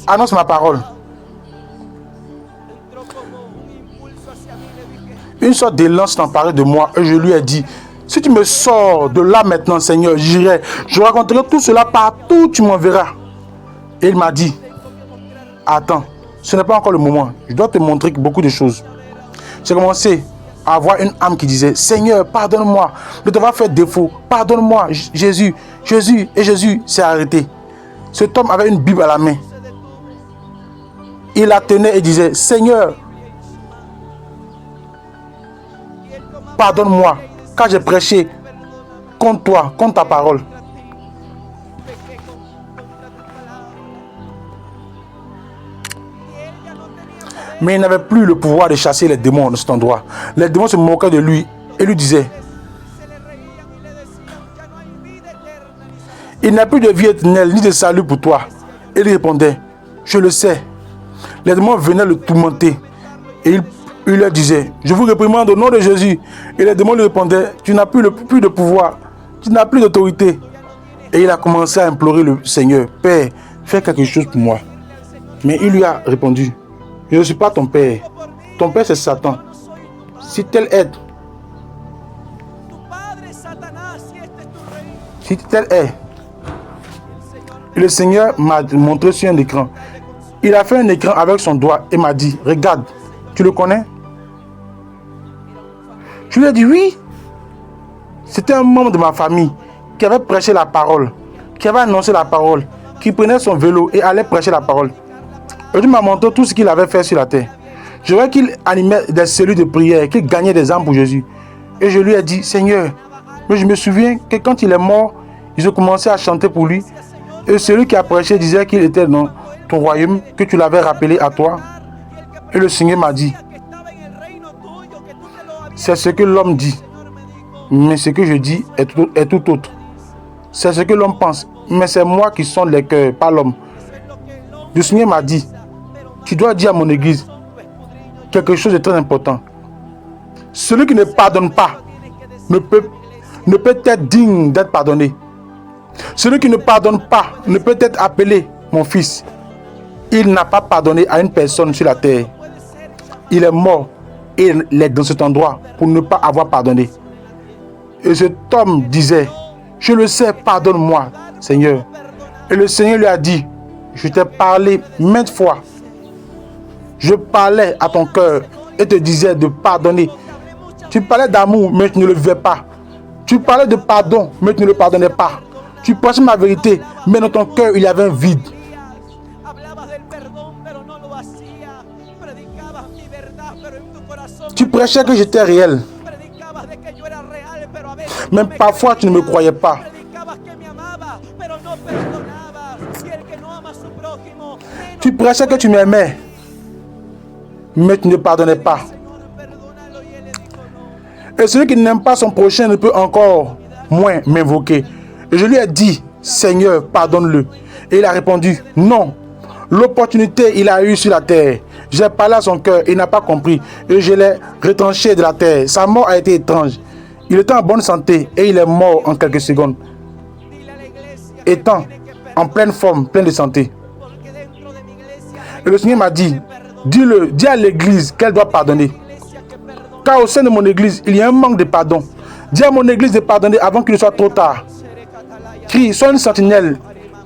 annonce ma parole. Une sorte d'élan s'est emparé de moi et je lui ai dit, si tu me sors de là maintenant, Seigneur, j'irai. Je raconterai tout cela partout où tu m'enverras. Et il m'a dit, attends, ce n'est pas encore le moment. Je dois te montrer beaucoup de choses. J'ai commencé à avoir une âme qui disait, Seigneur, pardonne-moi de t'avoir fait défaut. Pardonne-moi, Jésus, Jésus. Et Jésus s'est arrêté. Cet homme avait une Bible à la main. Il la tenait et disait, Seigneur, pardonne-moi, car j'ai prêché contre toi, contre ta parole. Mais il n'avait plus le pouvoir de chasser les démons dans cet endroit. Les démons se moquaient de lui et lui disaient, il n'y a plus de vie éternelle ni de salut pour toi. Et il répondait, je le sais. Les démons venaient le tourmenter et il leur disait, je vous réprimande au nom de Jésus. Et les démons lui répondaient, tu n'as plus de pouvoir, tu n'as plus d'autorité. Et il a commencé à implorer le Seigneur, Père, fais quelque chose pour moi. Mais il lui a répondu, je ne suis pas ton Père. Ton Père c'est Satan. Si tel est, si tel est, et le Seigneur m'a montré sur un écran. Il a fait un écran avec son doigt et m'a dit, regarde, tu le connais? Je lui ai dit oui. C'était un membre de ma famille qui avait prêché la parole, qui avait annoncé la parole, qui prenait son vélo et allait prêcher la parole. Et il m'a montré tout ce qu'il avait fait sur la terre. Je vois qu'il animait des cellules de prière, qu'il gagnait des âmes pour Jésus. Et je lui ai dit, Seigneur, mais je me souviens que quand il est mort, ils ont commencé à chanter pour lui. Et celui qui a prêché disait qu'il était dans ton royaume, que tu l'avais rappelé à toi. Et le Seigneur m'a dit, c'est ce que l'homme dit, mais ce que je dis est tout autre. C'est ce que l'homme pense, mais c'est moi qui sonde les cœurs, pas l'homme. Le Seigneur m'a dit, tu dois dire à mon église quelque chose de très important. Celui qui ne pardonne pas ne peut être digne d'être pardonné. Celui qui ne pardonne pas ne peut être appelé mon fils. Il n'a pas pardonné à une personne sur la terre. Il est mort et il est dans cet endroit pour ne pas avoir pardonné. Et cet homme disait, je le sais, pardonne-moi, Seigneur. Et le Seigneur lui a dit, je t'ai parlé maintes fois. Je parlais à ton cœur et te disais de pardonner. Tu parlais d'amour, mais tu ne le vivais pas. Tu parlais de pardon, mais tu ne le pardonnais pas. Tu prêchais ma vérité, mais dans ton cœur, il y avait un vide. Tu prêchais que j'étais réel. Même parfois, tu ne me croyais pas. Tu prêchais que tu m'aimais, mais tu ne pardonnais pas. Et celui qui n'aime pas son prochain ne peut encore moins m'invoquer. Et je lui ai dit, Seigneur, pardonne-le. Et il a répondu, non. L'opportunité, il a eu sur la terre. J'ai parlé à son cœur, il n'a pas compris. Et je l'ai retranché de la terre. Sa mort a été étrange. Il était en bonne santé et il est mort en quelques secondes. Étant en pleine forme, plein de santé. Et le Seigneur m'a dit, dis à l'église qu'elle doit pardonner. Car au sein de mon église, il y a un manque de pardon. Dis à mon église de pardonner avant qu'il ne soit trop tard. Crie, sois une sentinelle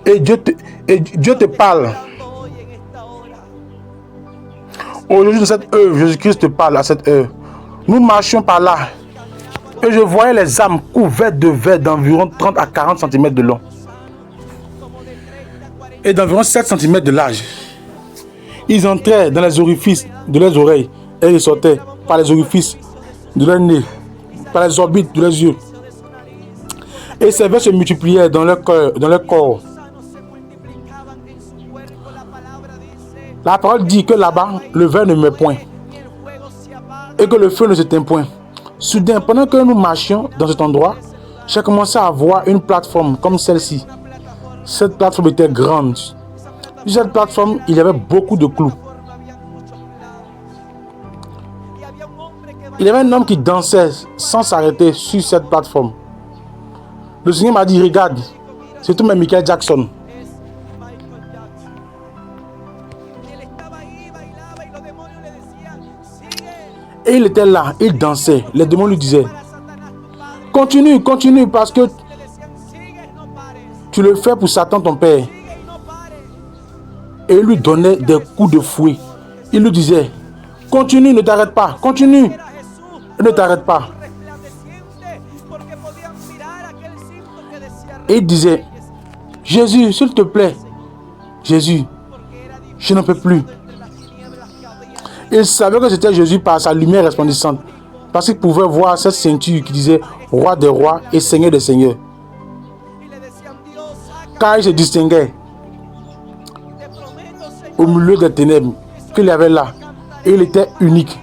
et Dieu te parle. Aujourd'hui, dans cette heure, Jésus-Christ te parle à cette heure. Nous marchions par là et je voyais les âmes couvertes de verre d'environ 30 à 40 cm de long et d'environ 7 cm de large. Ils entraient dans les orifices de leurs oreilles et ils sortaient par les orifices de leur nez, par les orbites de leurs yeux. Et ces vers se multipliaient dans leur corps. La parole dit que là-bas, le verre ne met point el fuego se apaga. et que le feu ne s'éteint point. Soudain, pendant que nous marchions dans cet endroit, j'ai commencé à voir une plateforme comme celle-ci. Una plataforma, Cette plateforme était grande. esa plataforma, Sur cette plateforme, il y avait beaucoup de clous. había muchos clavos. Y había un hombre que Il y avait un homme qui dansait sans s'arrêter sur cette plateforme. Le Seigneur m'a dit, regarde, c'est tout même Michael Jackson. es Michael Jackson. Él estaba ahí, bailaba y los demonios le decían, sigue Et il était là, il dansait. Les démons lui disaient, para Satanás tu padre. continue, continue, parce que Le decían, sigue y no pares, tu le fais pour Satan, ton père. sigue y no pares. Et il lui donnait des coups de fouet. Il lui disait, continue, ne t'arrête pas, continue, Era Jesús, ne t'arrête pas. resplandeciente, porque podían mirar aquel cinto que decía Et il disait, Jésus, s'il te plaît, Jésus, porque era je n'en peux plus. entre las tinieblas que había. Il savait que c'était Jésus par sa lumière resplendissante. Parce qu'il pouvait voir cette ceinture qui disait Roi des rois et Seigneur des seigneurs. Y le decían, Dios, saca, Car il se distinguait te prometo, Señor, au milieu des ténèbres qu'il y avait là. Et il était unique.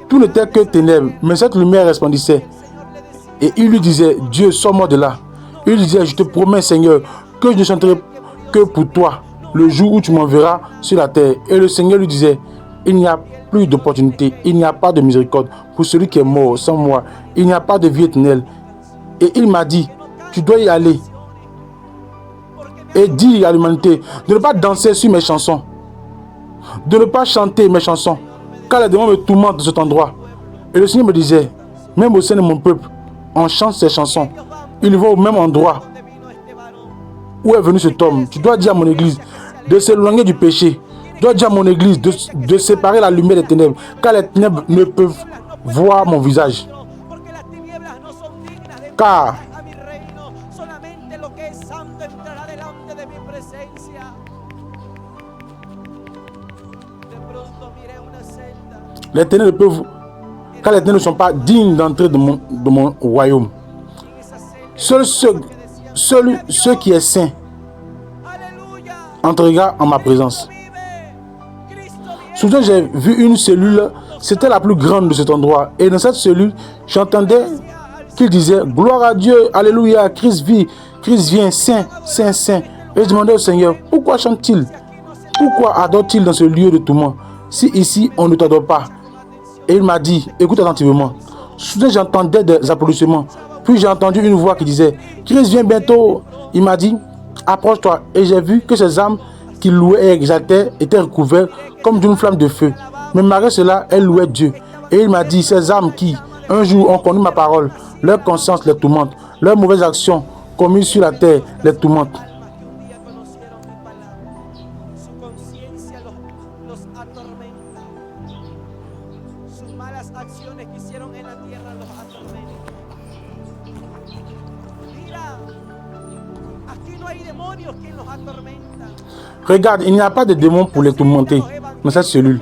Tout n'était que ténèbres, mais cette lumière resplendissait. Et il lui disait, Dieu, sors-moi de là. Il lui disait, je te promets, Seigneur, que je ne chanterai que pour toi le jour où tu m'enverras sur la terre. Et le Seigneur lui disait, il n'y a plus d'opportunité, il n'y a pas de miséricorde pour celui qui est mort sans moi. Il n'y a pas de vie éternelle. Et il m'a dit, tu dois y aller et dire à l'humanité de ne pas danser sur mes chansons, de ne pas chanter mes chansons, car les démons me tourmentent de cet endroit. Et le Seigneur me disait, même au sein de mon peuple, on chante ces chansons. Ils vont au même endroit donde vino este varón. où est venu cet homme. Tu dois dire à mon église de s'éloigner du péché. Tu dois dire à mon église de séparer la lumière des ténèbres, car les ténèbres ne peuvent voir mon visage. Porque las tinieblas no son dignas de Car entrar a mi reino. Solamente lo que es santo entrará delante de mi presencia. De pronto miré una celda. les ténèbres peuvent, car les ténèbres ne sont pas dignes d'entrer de mon royaume. En esa celda Seul ceux qui est saint aleluya, entrera en ma présence. vive. Cristo vive. Soudain, j'ai vu une cellule, c'était la plus grande de cet endroit. Et dans cette cellule, j'entendais qu'il disait, gloire à Dieu, alléluia, Christ vit, Christ vient, saint, saint, saint. Et je demandais au Seigneur, pourquoi chante-t-il? Pourquoi adore-t-il dans ce lieu de tourment? Si ici, on ne t'adore pas. Et il m'a dit, écoute attentivement. Soudain, j'entendais des applaudissements. Puis j'ai entendu une voix qui disait, Christ vient bientôt. Il m'a dit, approche-toi. Et j'ai vu que ces âmes qui louaient et exaltaient étaient recouvertes comme d'une flamme de feu. Mais malgré cela, elles louaient Dieu. Et il m'a dit, ces âmes qui, un jour, ont connu ma parole, leur conscience les tourmente, leurs mauvaises actions commises sur la terre les tourmentent. Almas que un día conocieron mi palabra. Su conciencia los atormenta. Sus malas acciones que hicieron en la tierra los atormentan. Mira, aquí no hay demonios que los atormentan. Regarde, il n'y a pas de démons pour les tourmenter dans cette cellule.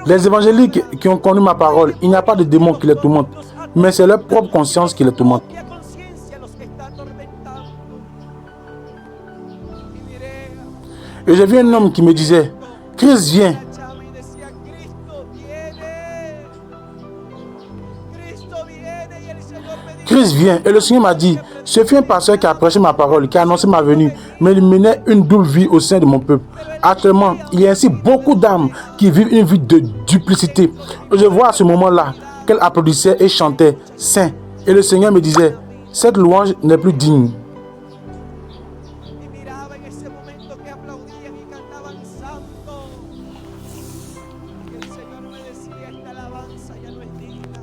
Les évangéliques qui ont connu ma parole, il n'y a pas de démons qui les tourmentent, mais c'est leur propre conscience qui les tourmente. La conciencia los está atormentando. Y miré Et j'ai vu un homme qui me disait, Christ vient. a chama y decía, Cristo viene. Cristo viene y el Señor me dijo, Christ vient. Et le Seigneur m'a dit, ce fut un pasteur qui a prêché ma parole, qui a annoncé ma venue, mais il menait une double vie au sein de mon peuple. Actuellement, il y a ainsi beaucoup d'âmes qui vivent une vie de duplicité. Je vois à ce moment-là qu'elles applaudissaient et chantaient Saint. Et le Seigneur me disait, cette louange n'est plus digne. y miraba en ese momento que aplaudían y cantaban santo. Y el Señor me decía, esta alabanza ya no es digna.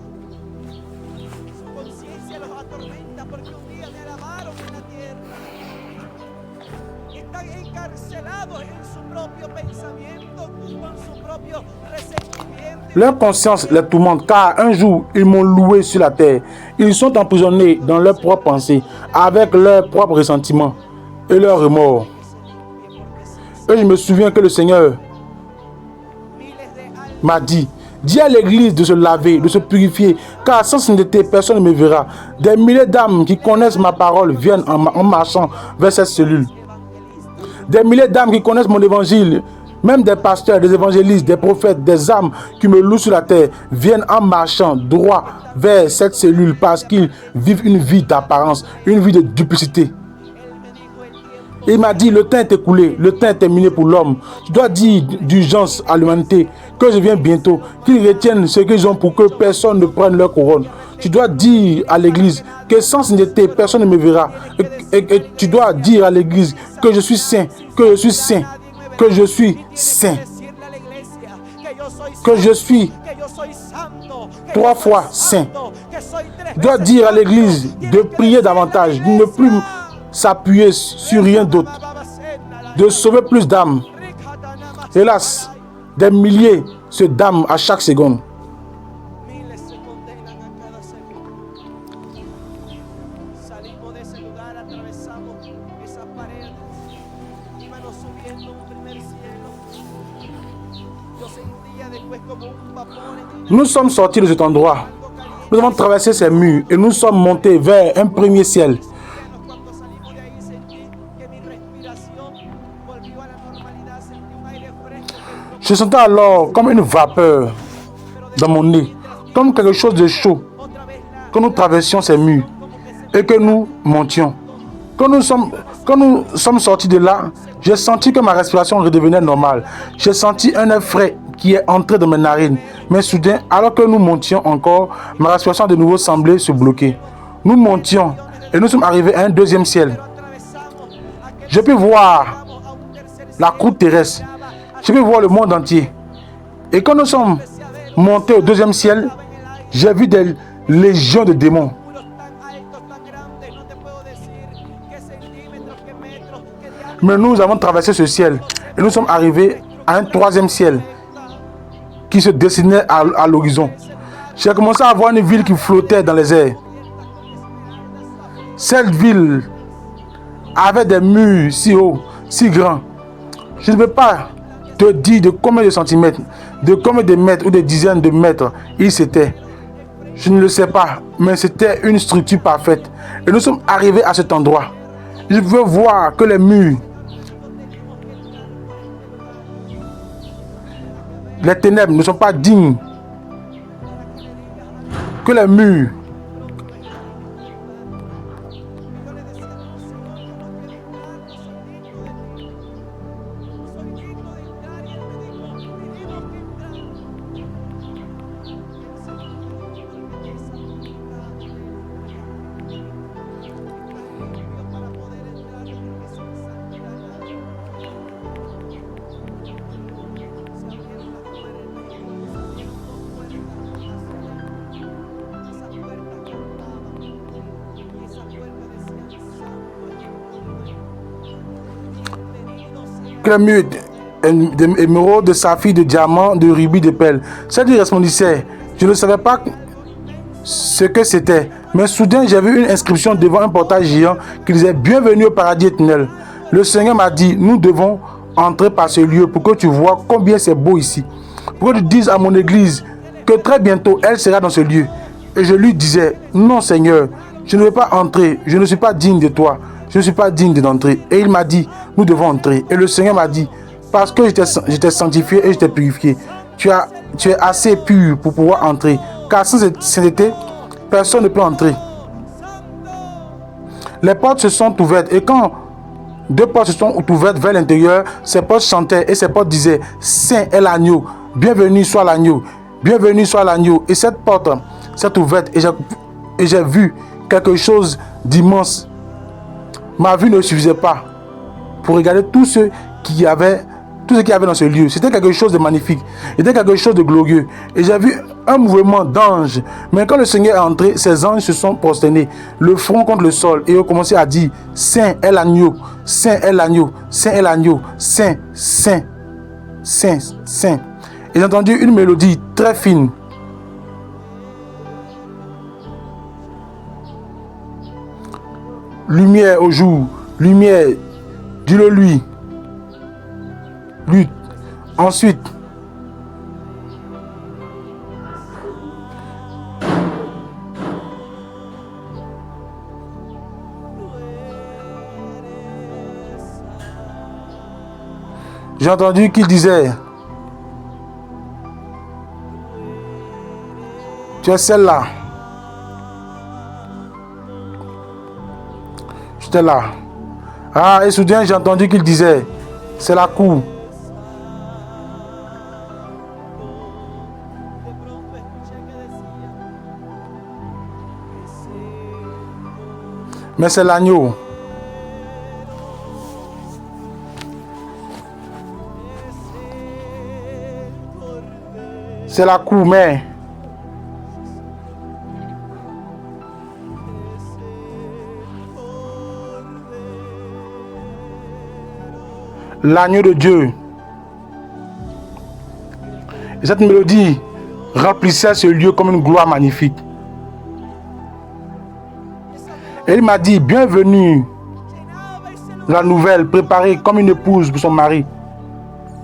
Su conciencia los atormenta porque un día me alabaron en la tierra. Están encarcelados en su propio pensamiento, con su propio resentimiento. Leur conscience les tourmente car un jour ils m'ont loué sur la terre. Ils sont emprisonnés dans leurs propres pensées, avec leurs propres ressentiments et leurs remords. Et je me souviens que le Seigneur Miles de almas m'a dit, dis à l'église de se laver, de se purifier, car sans sainteté, personne ne me verra. Des milliers d'âmes qui connaissent ma parole viennent en marchant vers cette cellule. Des milliers d'âmes qui connaissent mon évangile Même des pasteurs, des évangélistes, des prophètes, des âmes qui me louent sur la terre viennent en marchant droit vers cette cellule parce qu'ils vivent une vie d'apparence, une vie de duplicité. Et il m'a dit, le temps est écoulé, le temps est terminé pour l'homme. Tu dois dire d'urgence à l'humanité que je viens bientôt, qu'ils retiennent ce qu'ils ont pour que personne ne prenne leur couronne. Tu dois dire à l'église que sans sainteté, personne ne me verra. Et tu dois dire à l'église que je suis saint, que je suis saint, que je suis saint, que je suis 3 fois saint. Tu dois dire à l'église de prier davantage, de ne plus s'appuyer sur rien d'autre, de sauver plus d'âmes. Hélas, des milliers se damnent à chaque seconde. Nous sommes sortis de cet endroit. Nous avons traversé ces murs et nous sommes montés vers un premier ciel. Je sentais alors comme une vapeur dans mon nez, comme quelque chose de chaud, quand nous traversions ces murs et que nous montions. Quand nous sommes sortis de là, j'ai senti que ma respiration redevenait normale. J'ai senti un air frais qui est entré dans mes narines. Mais soudain, alors que nous montions encore, ma respiration de nouveau semblait se bloquer. Nous montions et nous sommes arrivés à un deuxième ciel. Je peux voir la croûte terrestre. Je peux voir le monde entier. Et quand nous sommes montés au deuxième ciel, j'ai vu des légions de démons. Mais nous avons traversé ce ciel et nous sommes arrivés à un troisième ciel qui se dessinait à l'horizon. J'ai commencé à voir une ville qui flottait dans les airs. Cette ville avait des murs si hauts, si grands. Je ne peux pas te dire de combien de centimètres, de combien de mètres ou de dizaines de mètres il s'était. Je ne le sais pas, mais c'était une structure parfaite. Et nous sommes arrivés à cet endroit. Je veux voir que les murs, les ténèbres ne sont pas dignes. Que les murs d'émeraude, de saphir, de diamant, de rubis, de perles. Cette vie resplendissait. Je ne savais pas ce que c'était. Mais soudain, j'ai vu une inscription devant un portail géant qui disait « Bienvenue au paradis éternel ». Le Seigneur m'a dit « Nous devons entrer par ce lieu pour que tu vois combien c'est beau ici. Pour que tu dises à mon église que très bientôt, elle sera dans ce lieu. » Et je lui disais « Non Seigneur, je ne veux pas entrer. Je ne suis pas digne de toi. Je ne suis pas digne d'entrer. » Et il m'a dit, nous devons entrer. Et le Seigneur m'a dit, parce que je t'ai sanctifié et je t'ai purifié, tu es assez pur pour pouvoir entrer. Car sans sainteté, personne ne peut entrer. Les portes se sont ouvertes. Et quand 2 portes se sont ouvertes vers l'intérieur, ces portes chantaient et ces portes disaient, Saint est l'agneau, bienvenue soit l'agneau, bienvenue soit l'agneau. Et cette porte s'est ouverte et j'ai vu quelque chose d'immense. Ma vue ne suffisait pas pour regarder tout ce qu'il y avait dans ce lieu. C'était quelque chose de magnifique. C'était quelque chose de glorieux. Et j'ai vu un mouvement d'anges. Mais quand le Seigneur est entré, ces anges se sont prosternés, le front contre le sol, et ont commencé à dire, Saint est l'agneau, Saint est l'agneau, Saint est l'agneau, Saint, Saint, Saint, Saint. Et j'ai entendu une mélodie très fine. Lumière au jour, lumière, dis-le lui. Lui. Ensuite, J'ai entendu qu'il disait, tu es celle-là. J'étais là. Ah, et soudain, j'ai entendu qu'il disait, c'est la cour. Mais c'est l'agneau. C'est la cour, mais l'agneau de Dieu. Et cette mélodie remplissait ce lieu comme une gloire magnifique. Et il m'a dit, bienvenue, la nouvelle, préparée comme une épouse pour son mari.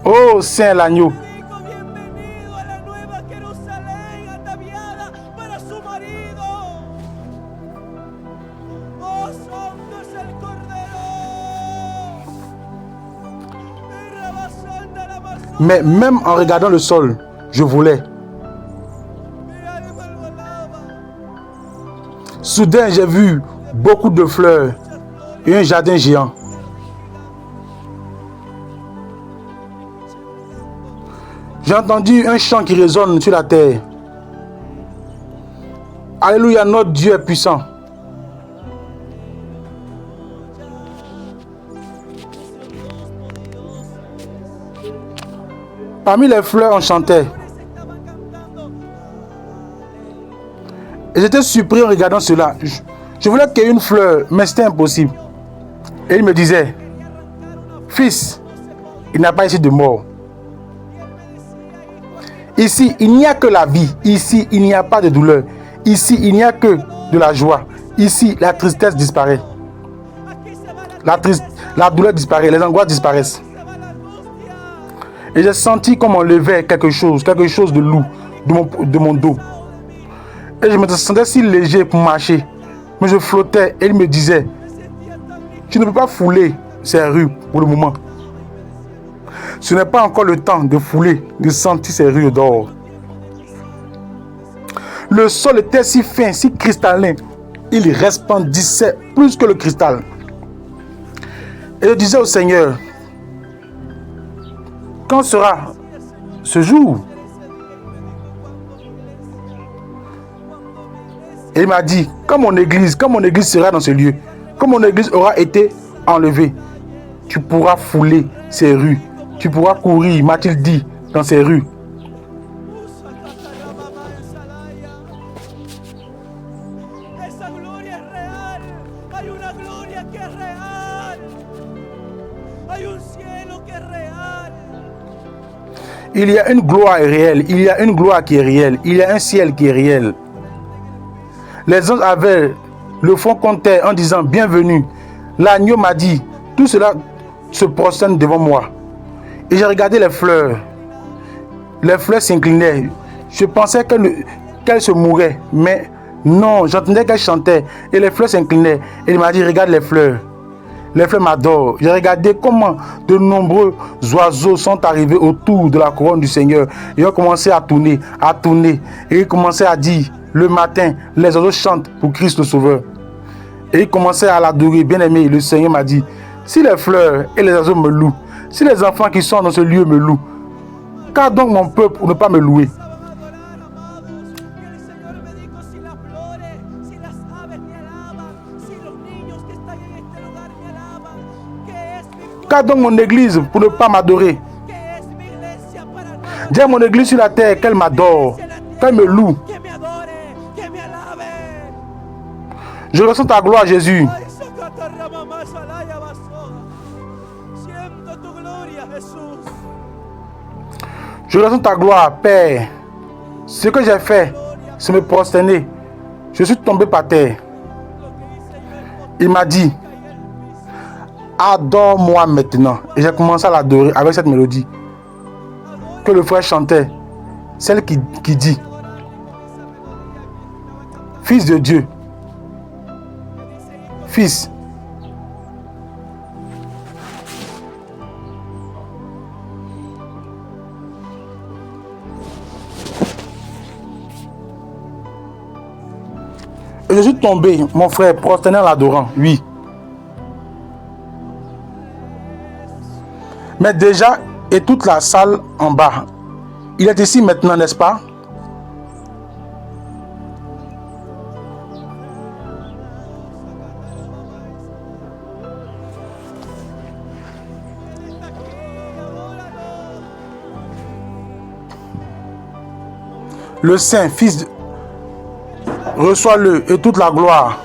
Oh, Saint l'agneau. Bienvenido a la nueva Jerusalén ataviada para su marido. Oh, santo es el Cordero. Y rebasando la mazón, Mais même en regardant le sol, je voulais. mi alma lo alaba. Soudain, j'ai vu beaucoup de fleurs et un jardin géant. J'ai entendu un chant qui résonne sur la terre. Alléluia, notre Dieu est puissant. Parmi les fleurs, on chantait. Estaban cantando. Et j'étais surpris en regardant cela. Je voulais qu'il y ait une fleur, mais c'était impossible. Et il me disait, fils, il n'y a pas ici de mort. Ici, il n'y a que la vie. Ici, il n'y a pas de douleur. Ici, il n'y a que de la joie. Ici, la tristesse disparaît. Aquí se va la La douleur disparaît, les angoisses disparaissent. se va la angustia. Et j'ai senti comme on levait quelque chose de lourd de mon dos. Et je me sentais si léger pour marcher. Mais je flottais et il me disait, Me sentía tan ligero. tu ne peux pas fouler ces rues pour le moment. Ce n'est pas encore le temps de fouler, de sentir ces rues d'or. Le sol était si fin, si cristallin. Il resplendissait plus que le cristal. Et je disais au Seigneur, quand sera ce jour? Et il m'a dit, quand mon église sera dans ce lieu, quand mon église aura été enlevée, tu pourras fouler ces rues. Tu pourras courir, m'a-t-il dit, dans ces rues. Esa gloria es real. Hay una gloria que es real. Hay un cielo que es real. Il y a une gloire réelle, il y a une gloire qui est réelle, il y a un ciel qui est réel. Les anges avaient le front contre terre en disant bienvenue. L'agneau m'a dit, tout cela se prosterne devant moi. Et j'ai regardé les fleurs. Les fleurs s'inclinaient. Je pensais qu'elles se mouraient, mais non, j'entendais qu'elles chantaient et les fleurs s'inclinaient. Et il m'a dit regarde les fleurs. Les fleurs m'adorent. J'ai regardé comment de nombreux oiseaux sont arrivés autour de la couronne du Seigneur. Ils ont commencé à tourner. Et ils commençaient à dire, le matin, les oiseaux chantent pour Christ le Sauveur. Et ils commençaient à l'adorer. Bien aimé, le Seigneur m'a dit, si les fleurs et les oiseaux me louent, si les enfants qui sont dans ce lieu me louent, car donc mon peuple pour ne pas me louer? Car donc mon église pour ne pas m'adorer? Dis à mon église sur la terre qu'elle m'adore, qu'elle me loue. Je ressens ta gloire, Jésus. Je ressens ta gloire, Père. Ce que j'ai fait, c'est me prosterner. Je suis tombé par terre. Il m'a dit, adore-moi maintenant. Et j'ai commencé à l'adorer avec cette mélodie que le frère chantait. Celle qui dit, Fils de Dieu, Fils. Et je suis tombé, mon frère, prosterné en l'adorant, oui. Mais déjà, et toute la salle en bas, il est ici maintenant, n'est-ce pas? Le Saint, Fils, reçois-le et toute la gloire.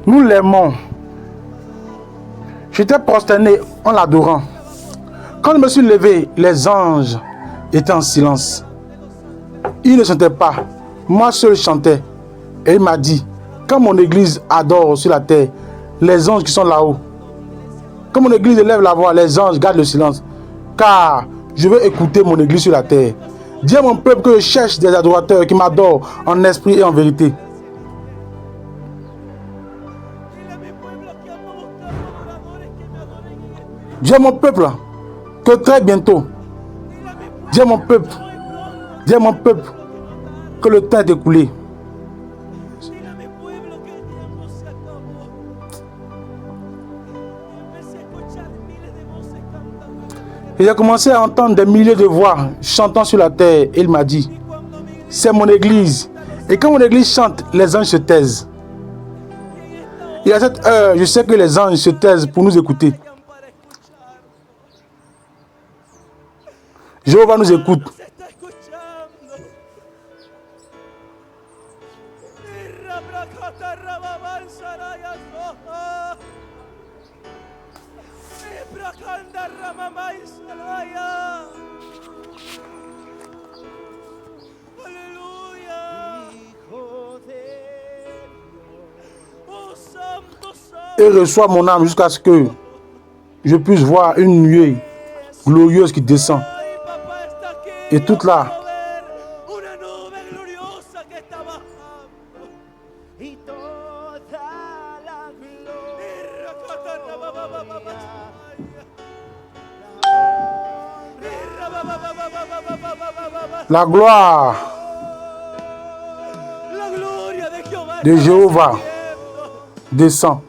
Nous l'aimons. J'étais prosterné en l'adorant. Quand je me suis levé, les anges étaient en silence. Ils ne chantaient pas. Moi seul chantais. Et il m'a dit, quand mon église adore sur la terre, les anges qui sont là-haut, quand mon église élève la voix, les anges gardent le silence. Car je veux écouter mon église sur la terre. Dis à mon peuple que je cherche des adorateurs qui m'adorent en esprit et en vérité. Dis à mon peuple que très bientôt, dis à mon peuple que le temps est écoulé. Et j'ai commencé à entendre des milliers de voix chantant sur la terre. Et il m'a dit, c'est mon église. Et quand mon église chante, les anges se taisent. Et à cette heure, je sais que les anges se taisent pour nous écouter. Jéhovah nous écoute. Et reçois mon âme jusqu'à ce que je puisse voir une nuée glorieuse qui descend. Et toute là, la gloire de Jéhovah descend,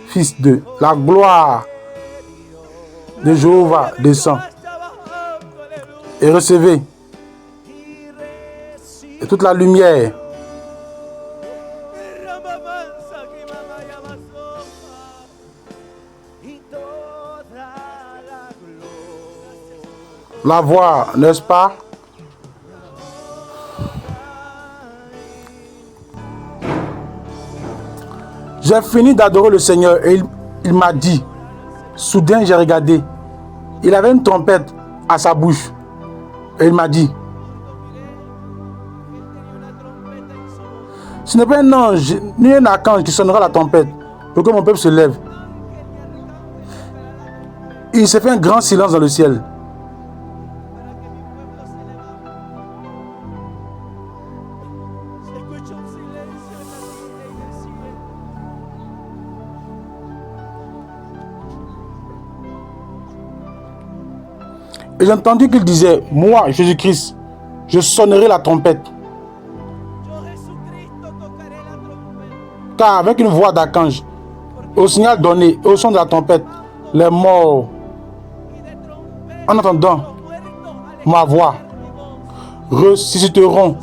Fils de la gloire de Jéhovah descend. Et recevez et toute la lumière. La voix, n'est-ce pas? J'ai fini d'adorer le Seigneur et il m'a dit, soudain j'ai regardé, il avait une trompette à sa bouche et il m'a dit, ce n'est pas un ange ni un archange qui sonnera la trompette pour que mon peuple se lève. Il s'est fait un grand silence dans le ciel. Et j'ai entendu qu'il disait, moi, Jésus-Christ, je sonnerai la trompette. Car avec une voix d'archange, au signal donné, au son de la trompette, les morts, en entendant ma voix, ressusciteront.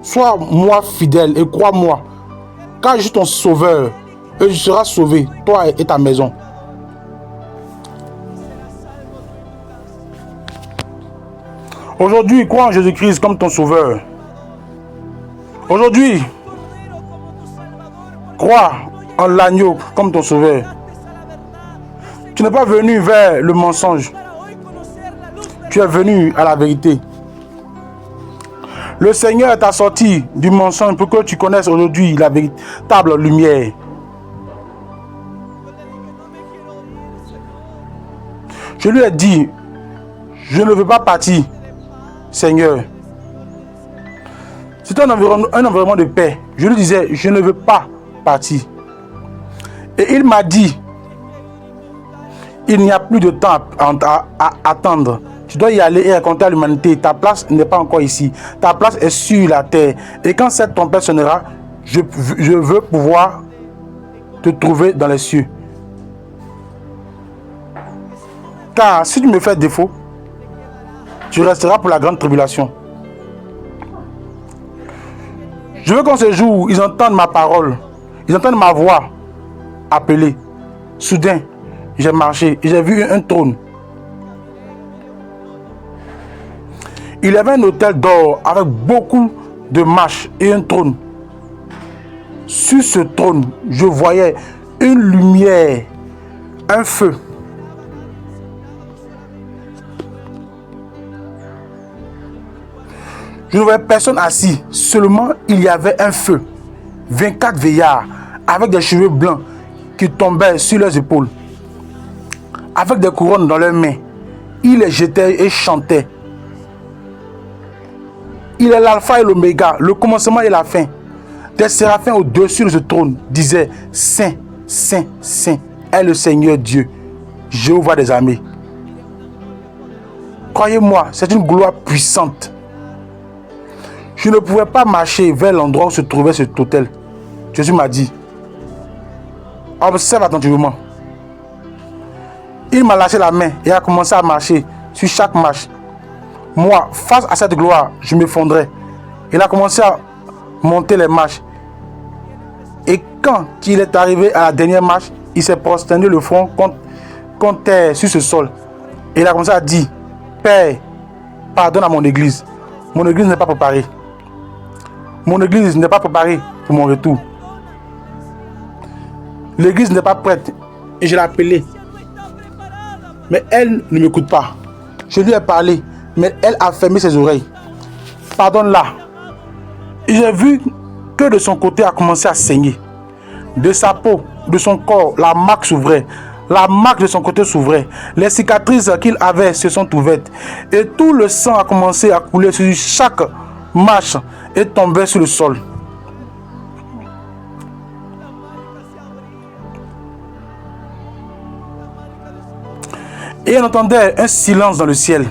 Sois moi fidèle et crois-moi, car je suis ton sauveur, et tu seras sauvé, toi et ta maison. Aujourd'hui, crois en Jésus-Christ comme ton sauveur. Aujourd'hui, crois en l'agneau comme ton sauveur. Tu n'es pas venu vers le mensonge. Tu es venu à la vérité. Le Seigneur t'a sorti du mensonge pour que tu connaisses aujourd'hui la véritable lumière. Je lui ai dit, je ne veux pas partir, Seigneur. C'est un environnement de paix. Je lui disais, je ne veux pas partir. Et il m'a dit, il n'y a plus de temps à attendre. Tu dois y aller et raconter à l'humanité. Ta place n'est pas encore ici. Ta place est sur la terre. Et quand cette tempête sonnera, je veux pouvoir te trouver dans les cieux. Car si tu me fais défaut, tu resteras pour la grande tribulation. Je veux qu'en ce jour, ils entendent ma parole. Ils entendent ma voix appeler. Soudain, j'ai marché et j'ai vu un trône. Il y avait un autel d'or avec beaucoup de marches et un trône. Sur ce trône, je voyais une lumière, un feu. Je ne voyais personne assis, seulement il y avait un feu. 24 veillards avec des cheveux blancs qui tombaient sur leurs épaules. Avec des couronnes dans leurs mains, ils les jetaient et chantaient. Il est l'alpha et l'oméga, le commencement et la fin. Des séraphins au-dessus de ce trône disaient, Saint, Saint, Saint est le Seigneur Dieu, Jéhovah des armées. Croyez-moi, c'est une gloire puissante. Je ne pouvais pas marcher vers l'endroit où se trouvait cet autel. Jésus m'a dit, observe attentivement. Il m'a lâché la main et a commencé à marcher sur chaque marche. Moi, face à cette gloire, je m'effondrais. Il a commencé à monter les marches. Et quand il est arrivé à la dernière marche, il s'est prosterné le front contre terre sur ce sol. Et il a commencé à dire, Père, pardonne à mon église. Mon église n'est pas préparée. Mon église n'est pas préparée pour mon retour. L'église n'est pas prête. Et je l'ai appelée. Mais elle ne m'écoute pas. Je lui ai parlé. Mais elle a fermé ses oreilles. Pardonne-la. Et j'ai vu que de son côté a commencé à saigner. De sa peau, de son corps, la marque s'ouvrait. La marque de son côté s'ouvrait. Les cicatrices qu'il avait se sont ouvertes. Et tout le sang a commencé à couler sur chaque marche et tombait sur le sol. Et on entendait un silence dans le ciel.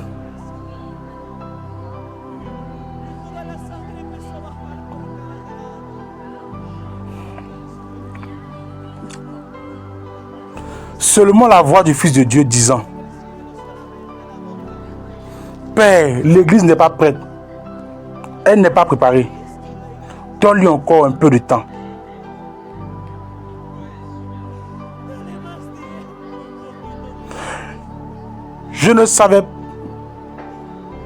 Seulement la voix du Fils de Dieu disant, Père, l'église n'est pas prête. Elle n'est pas préparée. Donne-lui encore un peu de temps. Je ne savais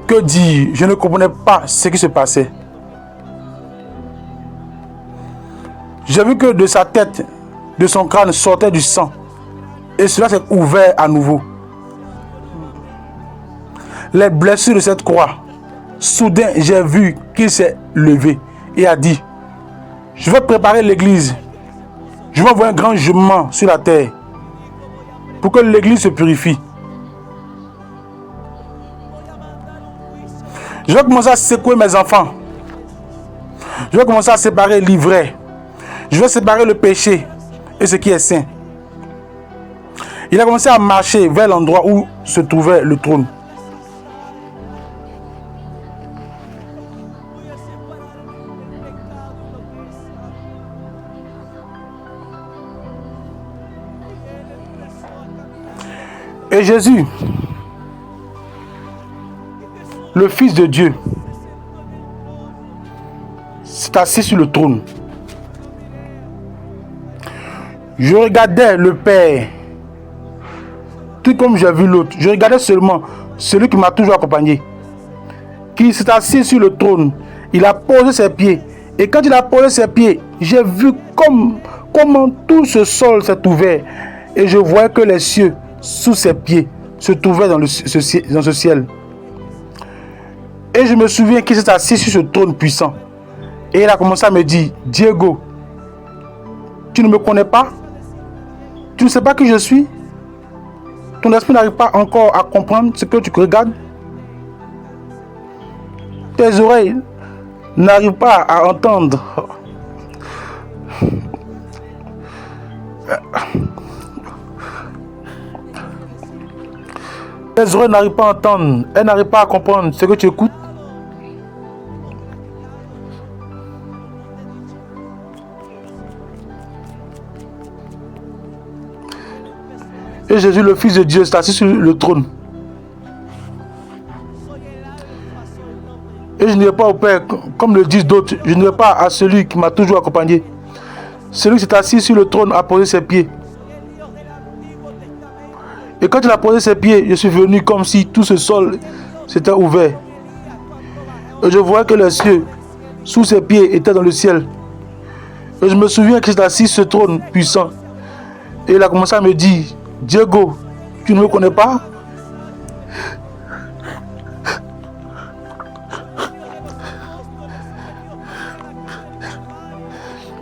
que dire. Je ne comprenais pas ce qui se passait. J'ai vu que de sa tête, de son crâne sortait du sang. Et cela s'est ouvert à nouveau. Les blessures de cette croix. Soudain, j'ai vu qu'il s'est levé et a dit, je vais préparer l'église. Je vais envoyer un grand jugement sur la terre pour que l'église se purifie. Je vais commencer à secouer mes enfants. Je vais commencer à séparer l'ivraie. Je vais séparer le péché et ce qui est saint. Il a commencé à marcher vers l'endroit où se trouvait le trône. Et Jésus, le Fils de Dieu, s'est assis sur le trône. Je regardais le Père, tout comme j'ai vu l'autre. Je regardais seulement celui qui m'a toujours accompagné, qui s'est assis sur le trône. Il a posé ses pieds. Et quand il a posé ses pieds, j'ai vu comment tout ce sol s'est ouvert. Et je voyais que les cieux, sous ses pieds, se trouvaient dans ce ciel. Et je me souviens qu'il s'est assis sur ce trône puissant. Et il a commencé à me dire, Diego, tu ne me connais pas? Tu ne sais pas qui je suis? Ton esprit n'arrive pas encore à comprendre ce que tu regardes? Tes oreilles n'arrivent pas à entendre. Tes oreilles n'arrivent pas à entendre. Elles n'arrivent pas à comprendre ce que tu écoutes. Et Jésus, le Fils de Dieu, est assis sur le trône. Et je ne vais pas au Père, comme le disent d'autres, je ne vais pas à celui qui m'a toujours accompagné. Celui qui s'est assis sur le trône a posé ses pieds. Et quand il a posé ses pieds, je suis venu comme si tout ce sol s'était ouvert. Et je vois que les cieux, sous ses pieds, étaient dans le ciel. Et je me souviens qu'il s'est assis sur ce trône puissant. Et il a commencé à me dire, Diego, tu ne me connais pas?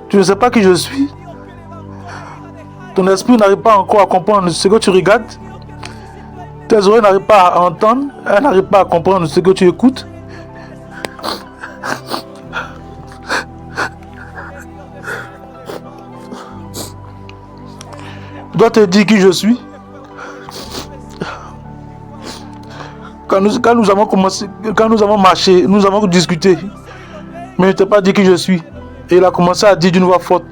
Tu ne sais pas qui je suis? Ton esprit n'arrive pas encore à comprendre ce que tu regardes? Tes oreilles n'arrivent pas à entendre? Elles n'arrivent pas à comprendre ce que tu écoutes? Je dois te dire qui je suis. Quand nous avons commencé, quand nous avons marché, nous avons discuté. Mais je ne t'ai pas dit qui je suis. Et il a commencé à dire d'une voix forte,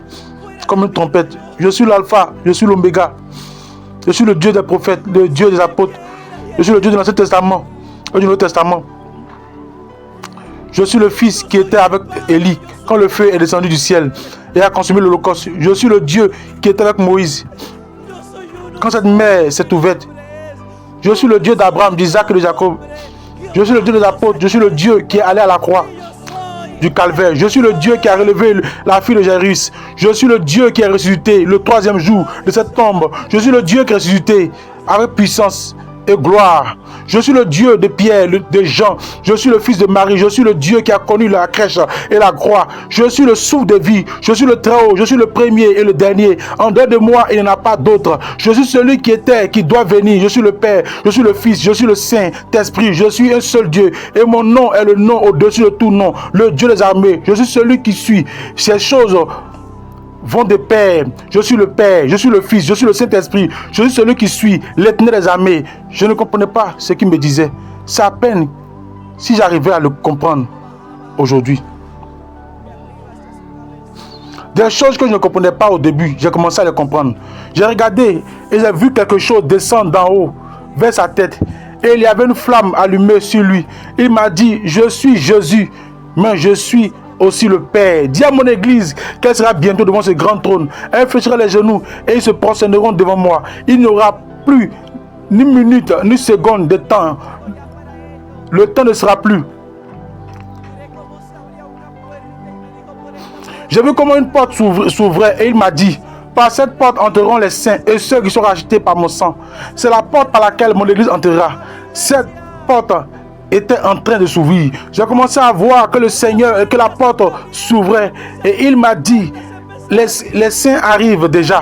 comme une trompette. Je suis l'alpha, je suis l'oméga. Je suis le Dieu des prophètes, le Dieu des apôtres. Je suis le Dieu de l'Ancien Testament et du Nouveau Testament. Je suis le Fils qui était avec Élie quand le feu est descendu du ciel et a consumé l'Holocauste. Je suis le Dieu qui était avec Moïse quand cette mer s'est ouverte. Je suis le Dieu d'Abraham, d'Isaac et de Jacob. Je suis le Dieu des apôtres. Je suis le Dieu qui est allé à la croix du calvaire. Je suis le Dieu qui a relevé la fille de Jairus. Je suis le Dieu qui est ressuscité le troisième jour de cette tombe. Je suis le Dieu qui est ressuscité avec puissance et gloire. Je suis le Dieu de Pierre, de Jean. Je suis le Fils de Marie. Je suis le Dieu qui a connu la crèche et la croix. Je suis le souffle de vie. Je suis le Très-Haut. Je suis le premier et le dernier. En dehors de moi, il n'y en a pas d'autre. Je suis celui qui était, qui doit venir. Je suis le Père. Je suis le Fils. Je suis le Saint-Esprit. Je suis un seul Dieu. Et mon nom est le nom au-dessus de tout nom. Le Dieu des armées. Je suis celui qui suit. Ces choses vont de pair. Je suis le Père, je suis le Fils, je suis le Saint-Esprit, je suis celui qui suit l'Éternel des armées. Je ne comprenais pas ce qu'il me disait. C'est à peine si j'arrivais à le comprendre aujourd'hui. Des choses que je ne comprenais pas au début, j'ai commencé à les comprendre. J'ai regardé et j'ai vu quelque chose descendre d'en haut vers sa tête. Et il y avait une flamme allumée sur lui. Il m'a dit, je suis Jésus, mais je suis aussi le Père. Dis à mon église qu'elle sera bientôt devant ce grand trône. Elle fléchira les genoux et ils se prosterneront devant moi. Il n'y aura plus ni minute ni seconde de temps. Le temps ne sera plus. J'ai vu comment une porte s'ouvrait et il m'a dit, par cette porte entreront les saints et ceux qui sont rachetés par mon sang. C'est la porte par laquelle mon église entrera. Cette porte était en train de s'ouvrir. J'ai commencé à voir que le Seigneur, que la porte s'ouvrait et il m'a dit, les saints arrivent déjà.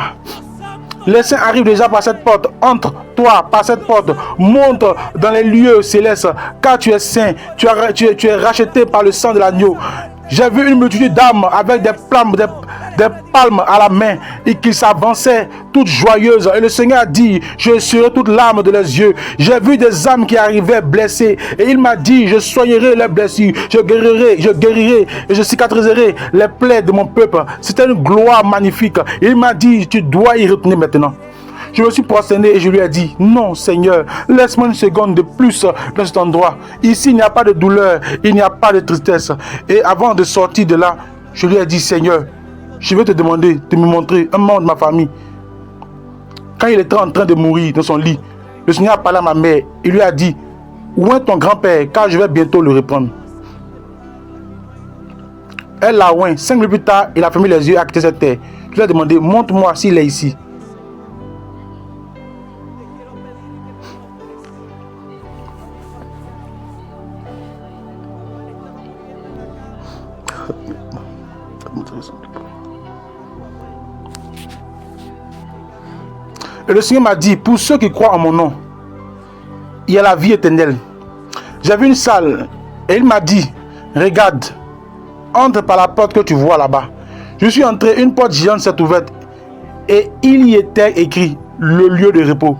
Les saints arrivent déjà par cette porte. Entre toi par cette porte. Monte dans les lieux célestes. Car tu es saint. Tu es racheté par le sang de l'agneau. J'ai vu une multitude d'âmes avec des palmes à la main et qui s'avançaient toutes joyeuses. Et le Seigneur a dit, je serai toute larme de leurs yeux. J'ai vu des âmes qui arrivaient blessées et il m'a dit, je soignerai leurs blessures, je guérirai et je cicatriserai les plaies de mon peuple. C'était une gloire magnifique. Et il m'a dit, tu dois y retourner maintenant. Je me suis prosterné et je lui ai dit, non Seigneur, laisse-moi une seconde de plus dans cet endroit. Ici, il n'y a pas de douleur, il n'y a pas de tristesse. Et avant de sortir de là, je lui ai dit, Seigneur, je vais te demander de me montrer un membre de ma famille. Quand il était en train de mourir dans son lit, le Seigneur a parlé à ma mère. Il lui a dit, où est ton grand-père, car je vais bientôt le reprendre. Elle l'a oint. 5 minutes plus tard, il a fermé les yeux et a quitté cette terre. Je lui ai demandé, montre-moi s'il est ici. Et le Seigneur m'a dit, pour ceux qui croient en mon nom, il y a la vie éternelle. J'avais une salle et il m'a dit, regarde, entre par la porte que tu vois là-bas. Je suis entré, une porte géante s'est ouverte et il y était écrit le lieu de repos.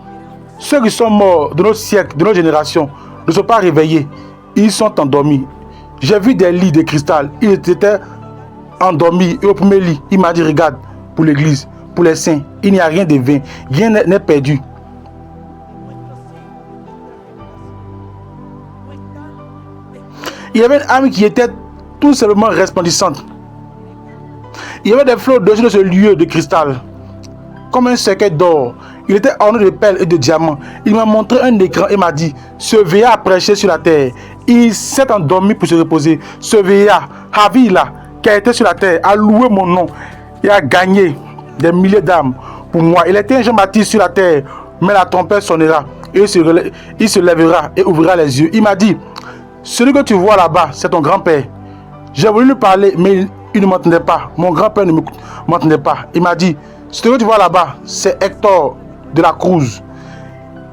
Ceux qui sont morts de notre siècle, de notre génération, ne sont pas réveillés. Ils sont endormis. J'ai vu des lits de cristal. Ils étaient endormis. Et au premier lit, il m'a dit, regarde, pour l'église, pour les saints, il n'y a rien de vain. Rien n'est perdu. Il y avait une âme qui était tout simplement resplendissante. Il y avait des flots au-dessus de ce lieu de cristal, comme un cercueil d'or. Il était orné de perles et de diamants. Il m'a montré un écran et m'a dit, ce vieillard a prêché sur la terre. Il s'est endormi pour se reposer. Ce vieillard, Havila, qui a été sur la terre, a loué mon nom et a gagné des milliers d'âmes pour moi. Il était un Jean-Baptiste sur la terre, mais la trompette sonnera et il se lèvera et ouvrira les yeux. Il m'a dit, celui que tu vois là-bas, c'est ton grand-père. J'ai voulu lui parler, mais il ne m'entendait pas. Mon grand-père ne m'entendait pas. Il m'a dit, celui que tu vois là-bas, c'est Hector de la Cruz.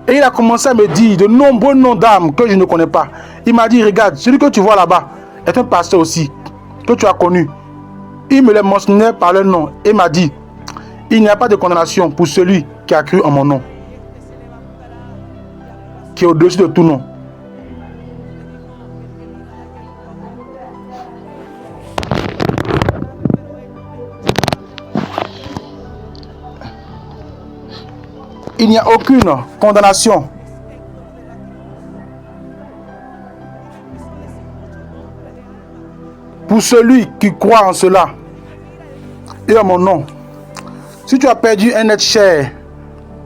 Et il a commencé à me dire de nombreux noms d'âmes que je ne connais pas. Il m'a dit, regarde, celui que tu vois là-bas est un pasteur aussi, que tu as connu. Il me les mentionnait par leur nom et m'a dit, il n'y a pas de condamnation pour celui qui a cru en mon nom, qui est au-dessus de tout nom. Il n'y a aucune condamnation pour celui qui croit en cela et en mon nom. Si tu as perdu un être cher,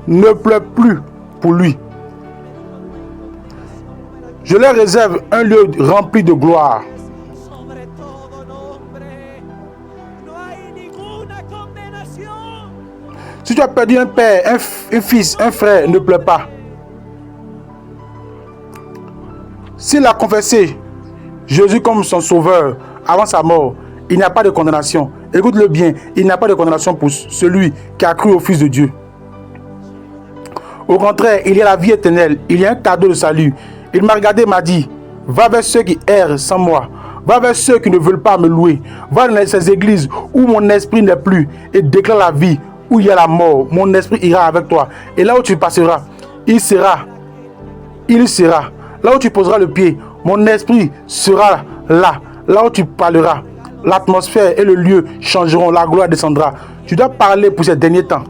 ne pleure plus pour lui. Je leur réserve un lieu rempli de gloire. Si tu as perdu un père, un fils, un frère, ne pleure pas. S'il a confessé Jésus comme son sauveur avant sa mort, il n'y a pas de condamnation. Écoute-le bien, il n'y a pas de condamnation pour celui qui a cru au Fils de Dieu. Au contraire, il y a la vie éternelle, il y a un cadeau de salut. Il m'a regardé et m'a dit, va vers ceux qui errent sans moi, va vers ceux qui ne veulent pas me louer, va dans ces églises où mon esprit n'est plus et déclare la vie. Où il y a la mort, mon esprit ira avec toi. Et là où tu passeras, il sera. Là où tu poseras le pied, mon esprit sera là. Là où tu parleras, l'atmosphère et le lieu changeront, la gloire descendra. Tu dois parler pour ces derniers temps.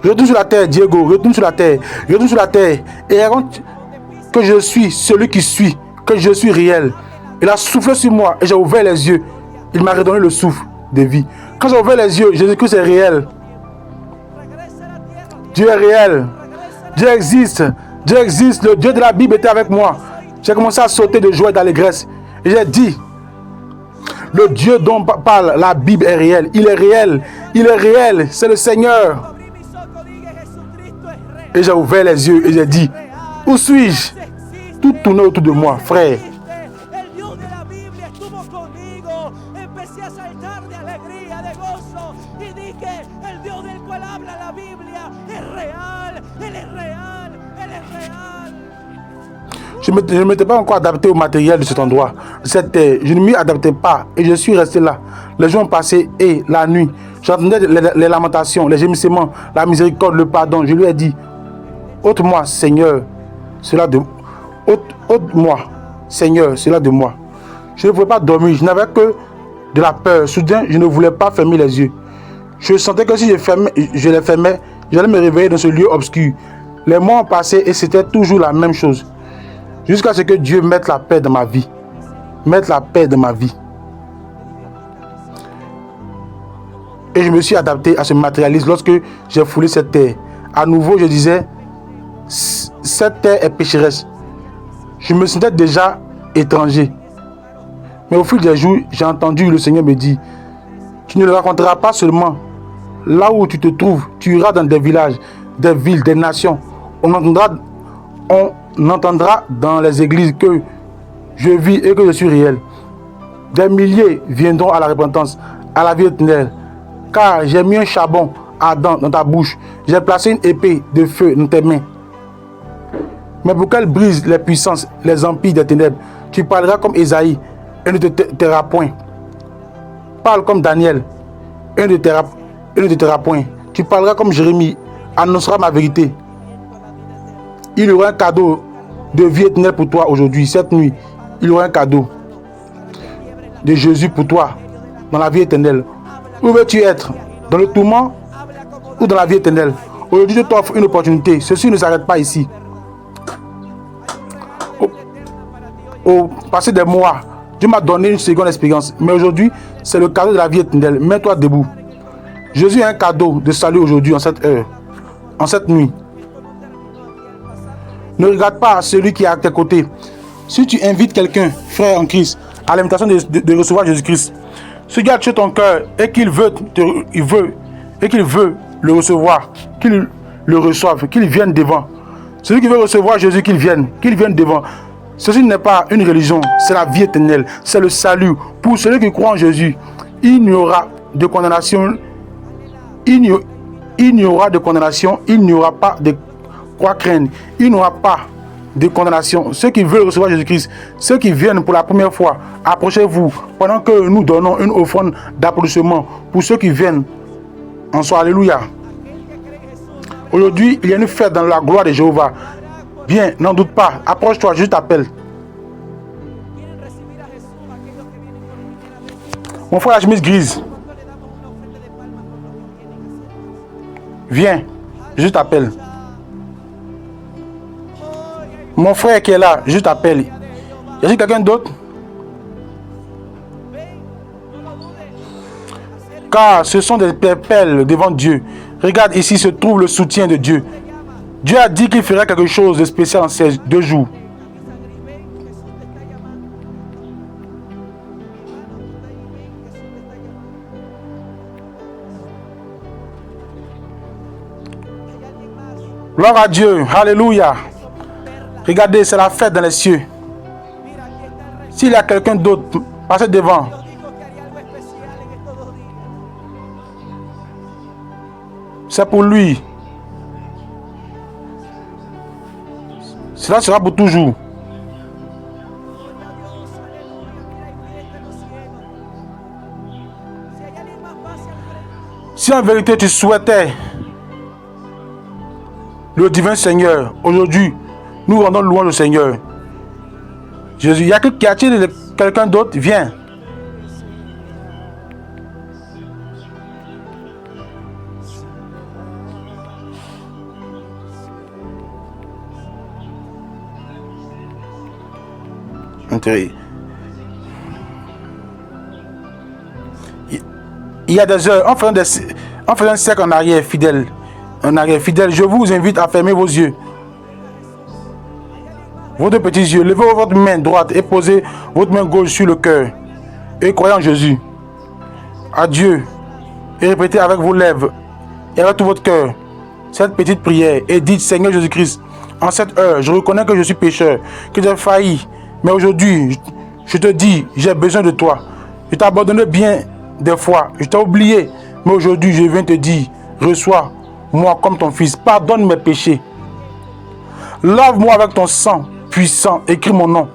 Retourne sur la terre, Diego, retourne sur la terre. Retourne sur la terre. Et raconte que je suis celui qui suis, que je suis réel. Il a soufflé sur moi et j'ai ouvert les yeux. Il m'a redonné le souffle de vie. Quand j'ai ouvert les yeux, j'ai dit que c'est réel. Dieu est réel. Dieu existe. Dieu existe. Le Dieu de la Bible était avec moi. J'ai commencé à sauter de joie et d'allégresse. Et j'ai dit, le Dieu dont parle la Bible est réel. Il est réel. Il est réel. C'est le Seigneur. Et j'ai ouvert les yeux et j'ai dit, où suis-je? Tout tournait autour de moi, frère. Je ne m'étais pas encore adapté au matériel de cet endroit, de cette terre. Je ne m'y adaptais pas et je suis resté là. Les jours ont passé et la nuit, j'entendais les lamentations, les gémissements, la miséricorde, le pardon. Je lui ai dit, ôte-moi, Seigneur, cela de ôte-moi, Seigneur, cela de moi. Je ne pouvais pas dormir, je n'avais que de la peur. Soudain, je ne voulais pas fermer les yeux. Je sentais que si je les fermais, j'allais me réveiller dans ce lieu obscur. Les mois ont passé et c'était toujours la même chose. Jusqu'à ce que Dieu mette la paix dans ma vie. Mette la paix dans ma vie. Et je me suis adapté à ce matérialisme lorsque j'ai foulé cette terre. À nouveau, je disais, cette terre est pécheresse. Je me sentais déjà étranger. Mais au fil des jours, j'ai entendu le Seigneur me dire, tu ne le raconteras pas seulement là où tu te trouves. Tu iras dans des villages, des villes, des nations. On on entendra dans les églises que je vis et que je suis réel. Des milliers viendront à la repentance, à la vie éternelle. Car j'ai mis un charbon ardent dans ta bouche. J'ai placé une épée de feu dans tes mains. Mais pour qu'elle brise les puissances, les empires des ténèbres, tu parleras comme Ésaïe et ne te tairas point. Parle comme Daniel et ne te tairas point. Tu parleras comme Jérémie, annoncera ma vérité. Il y aura un cadeau de vie éternelle pour toi aujourd'hui, cette nuit. Il y aura un cadeau de Jésus pour toi dans la vie éternelle. Où veux-tu être? Dans le tourment ou dans la vie éternelle? Aujourd'hui, je t'offre une opportunité. Ceci ne s'arrête pas ici. Au passé des mois, Dieu m'a donné une seconde expérience. Mais aujourd'hui, c'est le cadeau de la vie éternelle. Mets-toi debout. Jésus a un cadeau de salut aujourd'hui, en cette heure, en cette nuit. Ne regarde pas celui qui est à tes côtés. Si tu invites quelqu'un, frère en Christ, à l'invitation de recevoir Jésus-Christ, si Dieu a touché ton cœur et qu'il veut le recevoir, qu'il le reçoive, qu'il vienne devant. Celui qui veut recevoir Jésus, qu'il vienne devant. Ceci n'est pas une religion, c'est la vie éternelle, c'est le salut. Pour celui qui croit en Jésus, il n'y aura de condamnation, il n'y aura de condamnation, il n'y aura pas de quoi craindre, il n'y aura pas de condamnation. Ceux qui veulent recevoir Jésus-Christ, ceux qui viennent pour la première fois, approchez-vous pendant que nous donnons une offrande d'applaudissement pour ceux qui viennent en soi. Alléluia. Aujourd'hui, il y a une fête dans la gloire de Jéhovah. Bien, n'en doute pas. Approche-toi, je t'appelle. Mon frère, la chemise grise. Viens, je t'appelle. Mon frère qui est là, je t'appelle. Y a-t-il quelqu'un d'autre? Car ce sont des perpelles devant Dieu. Regarde, ici se trouve le soutien de Dieu. Dieu a dit qu'il ferait quelque chose de spécial en ces 2 jours. Gloire à Dieu. Alléluia. Regardez, c'est la fête dans les cieux. S'il y a quelqu'un d'autre, passez devant. C'est pour lui. Cela sera pour toujours. Si en vérité tu souhaitais le divin Seigneur, aujourd'hui, nous rendons louange au Seigneur. Jésus, y a-t-il quelqu'un d'autre? Viens. Il y a des heures, en faisant un cercle en arrière, fidèle, je vous invite à fermer vos yeux. Vos 2 petits yeux, levez votre main droite et posez votre main gauche sur le cœur. Et croyez en Jésus. À Dieu. Et répétez avec vos lèvres et avec tout votre cœur cette petite prière. Et dites, Seigneur Jésus-Christ, en cette heure, je reconnais que je suis pécheur, que j'ai failli. Mais aujourd'hui, je te dis, j'ai besoin de toi. Je t'ai abandonné bien des fois. Je t'ai oublié. Mais aujourd'hui, je viens te dire, reçois-moi comme ton fils. Pardonne mes péchés. Lave-moi avec ton sang puissant. Écris mon nom.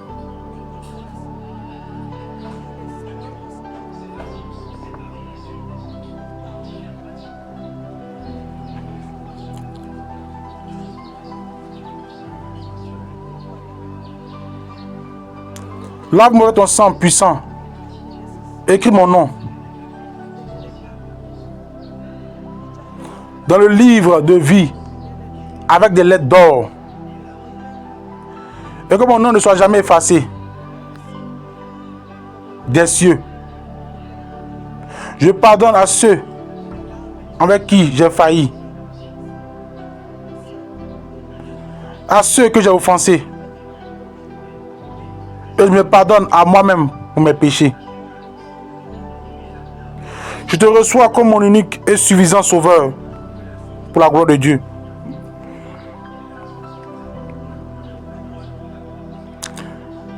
Lave-moi avec ton sang puissant. Écris mon nom. Dans le livre de vie, avec des lettres d'or. Et que mon nom ne soit jamais effacé des cieux. Je pardonne à ceux avec qui j'ai failli. À ceux que j'ai offensés. Et je me pardonne à moi-même pour mes péchés. Je te reçois comme mon unique et suffisant sauveur pour la gloire de Dieu.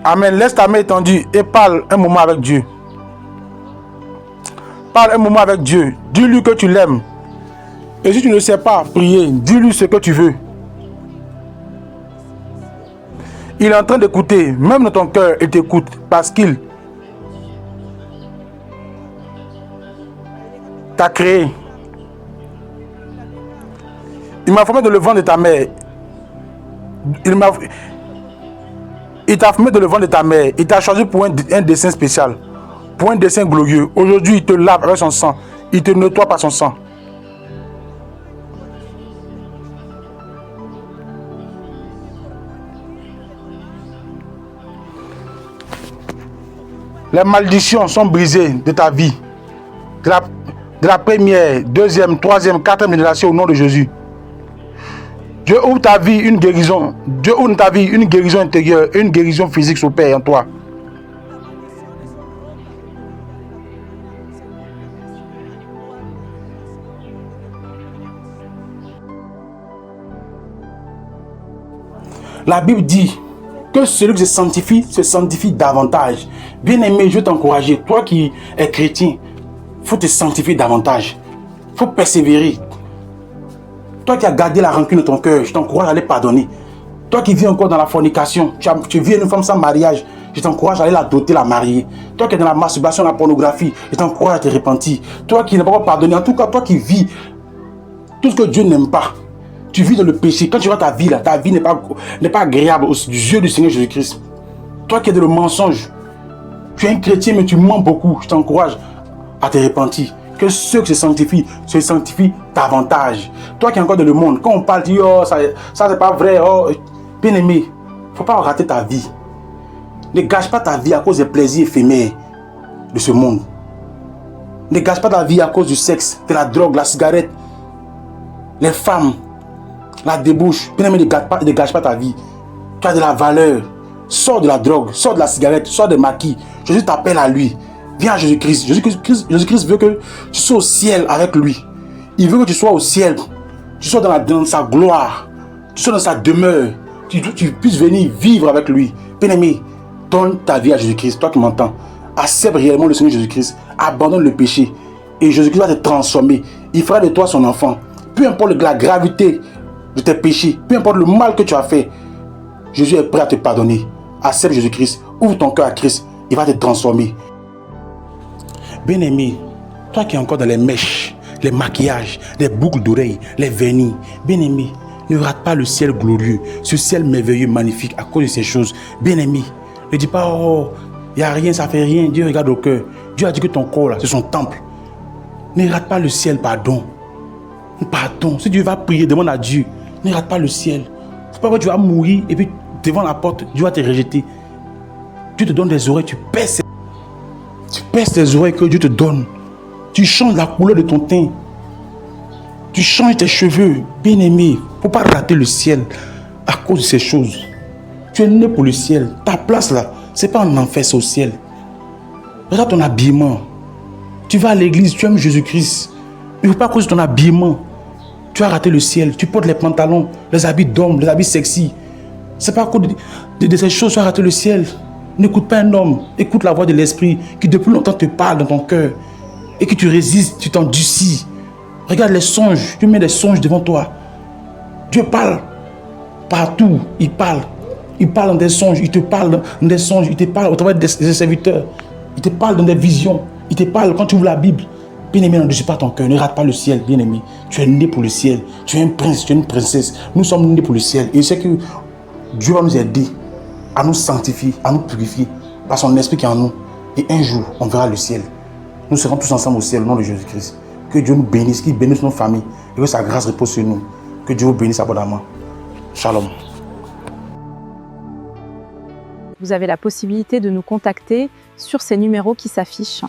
Amen. Laisse ta main étendue et parle un moment avec Dieu. Parle un moment avec Dieu. Dis-lui que tu l'aimes. Et si tu ne sais pas prier, dis-lui ce que tu veux. Il est en train d'écouter. Même dans ton cœur, il t'écoute. Parce qu'il t'a créé. Il m'a formé de le ventre de ta mère. Il t'a formé de le ventre de ta mère. Il t'a choisi pour un dessein spécial. Pour un dessein glorieux. Aujourd'hui, il te lave avec son sang. Il te nettoie par son sang. Les malédictions sont brisées de ta vie. De la première, deuxième, troisième, quatrième génération au nom de Jésus. Dieu ouvre ta vie une guérison. Dieu ouvre ta vie une guérison intérieure, une guérison physique s'opère en toi. La Bible dit que celui qui se sanctifie davantage. Bien-aimé, je veux t'encourager. Toi qui es chrétien, il faut te sanctifier davantage. Il faut persévérer. Toi qui as gardé la rancune de ton cœur, je t'encourage à aller pardonner. Toi qui vis encore dans la fornication, tu vis une femme sans mariage, je t'encourage à aller la doter, la marier. Toi qui es dans la masturbation, la pornographie, je t'encourage à te repentir. Toi qui n'as pas pardonné, en tout cas, toi qui vis tout ce que Dieu n'aime pas, tu vis dans le péché. Quand tu vois ta vie là, ta vie n'est pas agréable aux yeux du Seigneur Jésus-Christ. Toi qui es dans le mensonge, tu es un chrétien mais tu mens beaucoup, je t'encourage à te repentir. Que ceux qui se sanctifient davantage. Toi qui es encore dans le monde, quand on parle, tu dis, oh, ça c'est pas vrai, oh, bien aimé, il ne faut pas rater ta vie. Ne gâche pas ta vie à cause des plaisirs éphémères de ce monde. Ne gâche pas ta vie à cause du sexe, de la drogue, la cigarette, les femmes, la débauche. Bien aimé, ne gâche pas ta vie. Tu as de la valeur. Sors de la drogue, sors de la cigarette, sors des maquis. Jésus t'appelle à lui. Viens à Jésus-Christ. Jésus-Christ veut que tu sois au ciel avec lui. Il veut que tu sois au ciel. Tu sois dans sa gloire. Tu sois dans sa demeure. Tu puisses venir vivre avec lui. Bien-aimé, donne ta vie à Jésus-Christ. Toi qui m'entends, accepte réellement le Seigneur Jésus-Christ. Abandonne le péché. Et Jésus-Christ va te transformer. Il fera de toi son enfant. Peu importe la gravité de tes péchés. Peu importe le mal que tu as fait. Jésus est prêt à te pardonner. Accepte Jésus-Christ. Ouvre ton cœur à Christ. Il va te transformer. Bien-aimé, toi qui es encore dans les mèches, les maquillages, les boucles d'oreilles, les vernis, bien-aimé, ne rate pas le ciel glorieux, ce ciel merveilleux, magnifique à cause de ces choses. Bien-aimé, ne dis pas, oh, il n'y a rien, ça fait rien. Dieu regarde au cœur. Dieu a dit que ton corps, là, c'est son temple. Ne rate pas le ciel, pardon. Pardon. Si Dieu va prier, demande à Dieu. Ne rate pas le ciel. C'est pas que tu vas mourir et puis devant la porte, Dieu va te rejeter. Dieu te donne des oreilles, tu perces tes oreilles que Dieu te donne. Tu changes la couleur de ton teint. Tu changes tes cheveux. Bien-aimé, il ne faut pas rater le ciel à cause de ces choses. Tu es né pour le ciel. Ta place là, ce n'est pas en enfer, c'est au ciel. Regarde ton habillement. Tu vas à l'église, tu aimes Jésus-Christ. Il ne faut pas à cause de ton habillement. Tu as raté le ciel. Tu portes les pantalons, les habits d'homme, les habits sexy. Ce n'est pas à cause de ces choses que tu as raté le ciel. N'écoute pas un homme, écoute la voix de l'esprit qui depuis longtemps te parle dans ton cœur et que tu résistes, tu t'endurcis. Regarde les songes, tu mets des songes devant toi. Dieu parle partout, il parle dans des songes, il te parle dans des songes, il te parle au travers des serviteurs, il te parle dans des visions, il te parle quand tu ouvres la Bible. Bien-aimé, n'endurcis pas ton cœur, ne rate pas le ciel, bien-aimé. Tu es né pour le ciel, tu es un prince, tu es une princesse. Nous sommes nés pour le ciel et je sais que Dieu va nous aider à nous sanctifier, à nous purifier par son esprit qui est en nous. Et un jour, on verra le ciel. Nous serons tous ensemble au ciel au nom de Jésus-Christ. Que Dieu nous bénisse, qu'il bénisse nos familles et que sa grâce repose sur nous. Que Dieu vous bénisse abondamment. Shalom. Vous avez la possibilité de nous contacter sur ces numéros qui s'affichent.